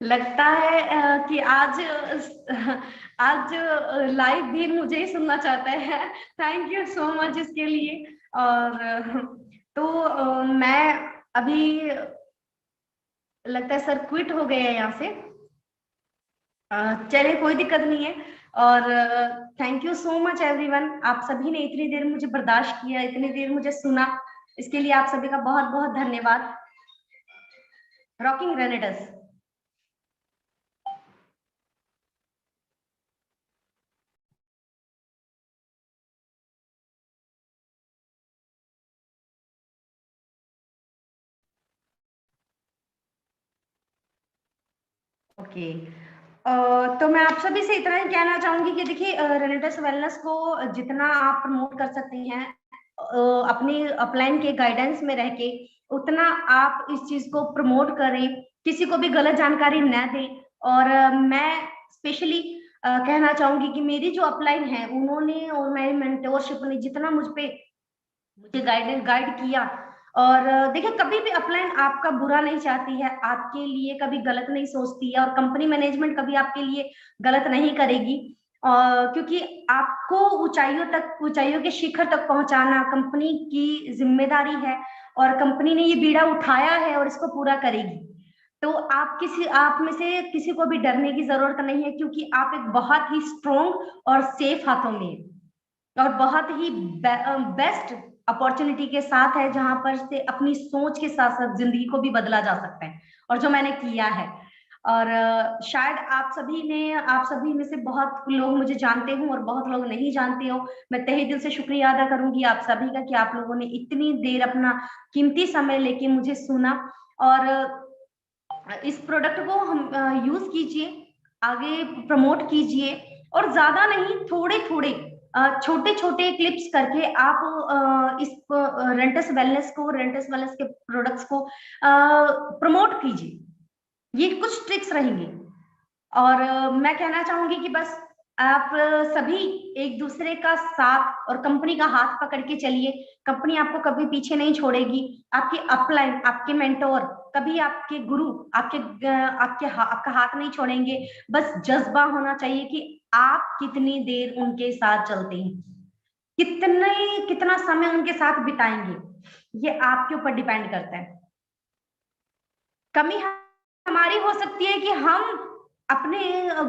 लगता है कि आज लाइव भी मुझे ही सुनना चाहता है। थैंक यू सो मच इसके लिए। और तो मैं अभी, लगता है सर क्विट हो गए हैं यहाँ से। चलिए कोई दिक्कत नहीं है। और thank you so much everyone, आप सभी ने इतनी देर मुझे बर्दाश्त किया, इतनी देर मुझे सुना, इसके लिए आप सभी का बहुत बहुत धन्यवाद। रॉकिंग रेनेडस। ओके, तो मैं आप सभी से इतना ही कहना चाहूंगी कि देखिए, रेनेडस वेलनेस को जितना आप प्रमोट कर सकते हैं अपनी अपलाइन के गाइडेंस में रह के, उतना आप इस चीज को प्रमोट करें, किसी को भी गलत जानकारी न दें। और मैं स्पेशली कहना चाहूंगी कि मेरी जो अपलाइन है उन्होंने और मेरी मेंटोरशिप ने जितना मुझे गाइड किया। और देखिए, कभी भी अपलाइन आपका बुरा नहीं चाहती है, आपके लिए कभी गलत नहीं सोचती है, और कंपनी मैनेजमेंट कभी आपके लिए गलत नहीं करेगी। क्योंकि आपको ऊंचाइयों के शिखर तक पहुंचाना कंपनी की जिम्मेदारी है, और कंपनी ने ये बीड़ा उठाया है और इसको पूरा करेगी। तो आप में से किसी को भी डरने की जरूरत नहीं है, क्योंकि आप एक बहुत ही स्ट्रॉन्ग और सेफ हाथों में है, और बहुत ही बेस्ट अपॉर्चुनिटी के साथ है, जहां पर से अपनी सोच के साथ साथ जिंदगी को भी बदला जा सकता है, और जो मैंने किया है। और शायद आप सभी में से बहुत लोग मुझे जानते हो और बहुत लोग नहीं जानते हो। मैं तहे दिल से शुक्रिया अदा करूंगी आप सभी का कि आप लोगों ने इतनी देर अपना कीमती समय लेके मुझे सुना। और इस प्रोडक्ट को हम यूज कीजिए, आगे प्रमोट कीजिए, और ज्यादा नहीं, थोड़े थोड़े छोटे छोटे क्लिप्स करके आप इस रेंटस वेलनेस के प्रोडक्ट्स को प्रमोट कीजिए। ये कुछ ट्रिक्स रहेंगी। और मैं कहना चाहूंगी कि बस आप सभी एक दूसरे का साथ और कंपनी का हाथ पकड़ के चलिए। कंपनी आपको कभी पीछे नहीं छोड़ेगी। आपके अपलाइन, आपके मेंटोर, कभी आपके गुरु आपका हाथ नहीं छोड़ेंगे। बस जज्बा होना चाहिए कि आप कितनी देर उनके साथ चलते हैं, कितना समय उनके साथ बिताएंगे, ये आपके ऊपर डिपेंड करता है। कमी हमारी हो सकती है कि हम अपने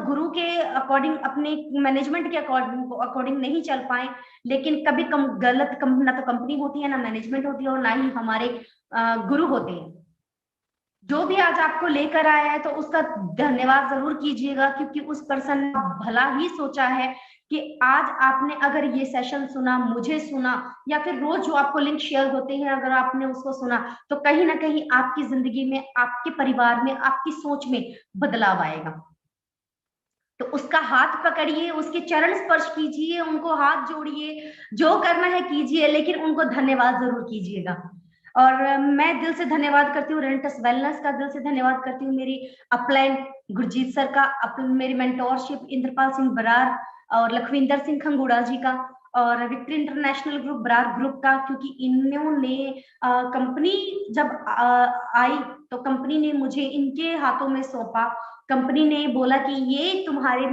गुरु के अकॉर्डिंग, अपने मैनेजमेंट के अकॉर्डिंग नहीं चल पाए। लेकिन कभी ना तो कंपनी होती है, ना मैनेजमेंट होती है, और ना ही हमारे गुरु होते हैं। जो भी आज आपको लेकर आया है तो उसका धन्यवाद जरूर कीजिएगा, क्योंकि उस पर्सन ने भला ही सोचा है कि आज आपने अगर ये सेशन सुना, मुझे सुना, या फिर रोज जो आपको लिंक शेयर होते हैं अगर आपने उसको सुना, तो कहीं ना कहीं आपकी जिंदगी में, आपके परिवार में, आपकी सोच में बदलाव आएगा। तो उसका हाथ पकड़िए, उसके चरण स्पर्श कीजिए, उनको हाथ जोड़िए, जो करना है कीजिए, लेकिन उनको धन्यवाद जरूर कीजिएगा। और मैं दिल से धन्यवाद करती हूँ रेंटस वेलनेस का, दिल से धन्यवाद करती हूँ मेरी अपलाइन गुरजीत सर का, मेरी मेंटोरशिप इंद्रपाल सिंह बरार और लखविंदर सिंह खंगूड़ा जी का, और victory international group Brar group का, क्योंकि इन्होंने कंपनी जब आई तो कंपनी ने मुझे इनके हाथों में सौंपा। कंपनी ने बोला कि ये तुम्हारे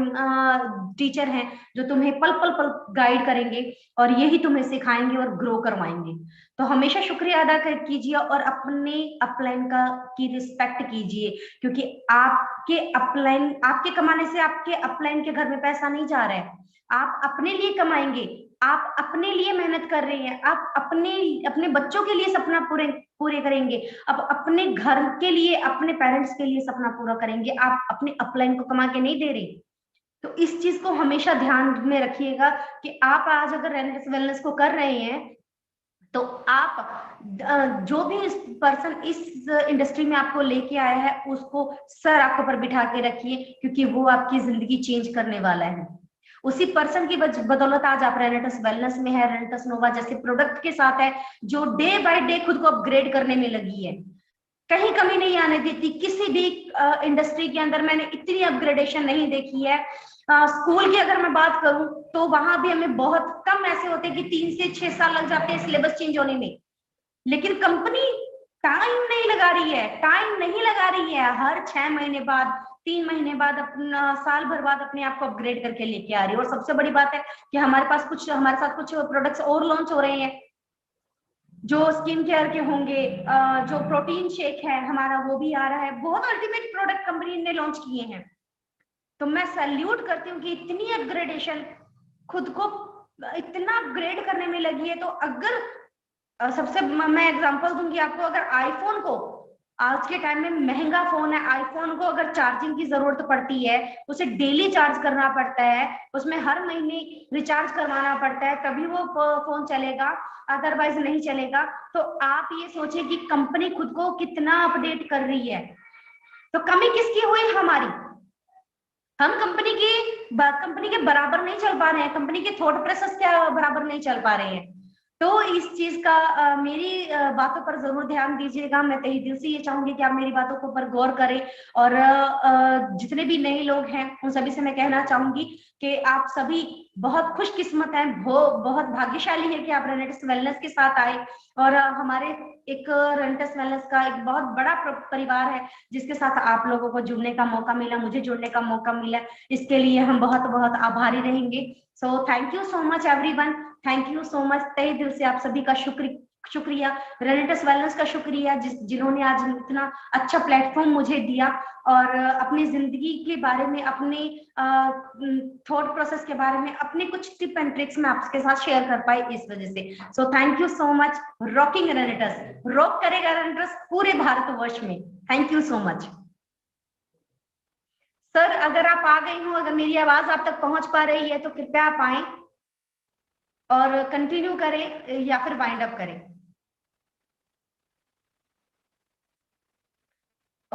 टीचर हैं जो तुम्हें पल पल पल गाइड करेंगे और यही तुम्हें सिखाएंगे और ग्रो करवाएंगे। तो हमेशा शुक्रिया अदा कीजिए और अपने अपलाइन की रिस्पेक्ट कीजिए, क्योंकि आपके कमाने से आपके अपलाइन के घर में पैसा नहीं जा रहा है। आप अपने लिए कमाएंगे, आप अपने लिए मेहनत कर रहे हैं, आप अपने बच्चों के लिए सपना पूरे करेंगे, अब अपने घर के लिए, अपने पेरेंट्स के लिए सपना पूरा करेंगे। आप अपने अपलाइन को कमा के नहीं दे रहे। तो इस चीज को हमेशा ध्यान में रखिएगा कि आप आज अगर रेंटस वेलनेस को कर रहे हैं तो आप जो भी पर्सन इस इंडस्ट्री में आपको लेके आया है उसको सर आपके ऊपर बिठा के रखिए, क्योंकि वो आपकी जिंदगी चेंज करने वाला है। उसी पर्सन की बदौलत आज आप रेनेटस वेलनेस में है, रेनेटस नोवा जैसे प्रोडक्ट के साथ है, जो डे बाय डे खुद को अपग्रेड करने में लगी है। कहीं कमी नहीं आने देती। किसी भी इंडस्ट्री के अंदर मैंने इतनी अपग्रेडेशन नहीं देखी है। स्कूल की अगर मैं बात करूं तो वहां भी हमें बहुत कम ऐसे होते हैं कि 3 से 6 साल लग जाते हैं सिलेबस चेंज होने में, लेकिन कंपनी टाइम नहीं लगा रही है, हर 6 महीने बाद 3 महीने बाद, अपना साल भर बाद अपने आप को अपग्रेड करके लेके आ रही है। और सबसे बड़ी बात है कि हमारे साथ कुछ प्रोडक्ट्स और लॉन्च हो रहे हैं जो स्किन केयर के होंगे, जो प्रोटीन शेक है हमारा वो भी आ रहा है। बहुत अल्टीमेट प्रोडक्ट कंपनी ने लॉन्च किए हैं। तो मैं सैल्यूट करती हूँ कि इतनी अपग्रेडेशन, खुद को इतना अपग्रेड करने में लगी है। तो अगर सबसे मैं एग्जांपल दूंगी आपको, अगर आईफोन को, आज के टाइम में महंगा फोन है, आईफोन को अगर चार्जिंग की जरूरत पड़ती है, उसे डेली चार्ज करना पड़ता है, उसमें हर महीने रिचार्ज करवाना पड़ता है, तभी वो फोन चलेगा, अदरवाइज नहीं चलेगा। तो आप ये सोचिए कि कंपनी खुद को कितना अपडेट कर रही है। तो कमी किसकी हुई? हमारी। हम कंपनी के बराबर नहीं चल पा रहे हैं, कंपनी के थॉट प्रोसेस के बराबर नहीं चल पा रहे हैं। तो इस चीज का मेरी बातों पर जरूर ध्यान दीजिएगा। मैं तहे दिल से ये चाहूंगी कि आप मेरी बातों के ऊपर गौर करें। और जितने भी नए लोग हैं उन सभी से मैं कहना चाहूंगी कि आप सभी बहुत खुशकिस्मत हैं, बहुत भाग्यशाली है कि आप रेनेटिस वेलनेस के साथ आए। और हमारे एक रेनेटिस वेलनेस का एक बहुत बड़ा परिवार है जिसके साथ आप लोगों को जुड़ने का मौका मिला, मुझे जुड़ने का मौका मिला। इसके लिए हम बहुत बहुत आभारी रहेंगे। सो thank you so much everyone, thank you so much. तहे दिल से आप सभी का शुक्रिया, रेनेटिस वेलनेस का शुक्रिया जिन्होंने आज इतना अच्छा प्लेटफॉर्म मुझे दिया और अपनी जिंदगी के बारे में, अपने थॉट प्रोसेस के बारे में, अपने कुछ टिप एंड ट्रिक्स में आपके साथ शेयर कर पाई इस वजह से। So thank you so much. Rocking रेनेटिस, रॉक करेगा रेनेटिस पूरे भारतवर्ष में। Thank you so much sir. अगर आप आ गई हो, अगर मेरी आवाज आप तक पहुंच पा रही है तो कृपया आप आए और कंटिन्यू करें या फिर वाइंड अप करें।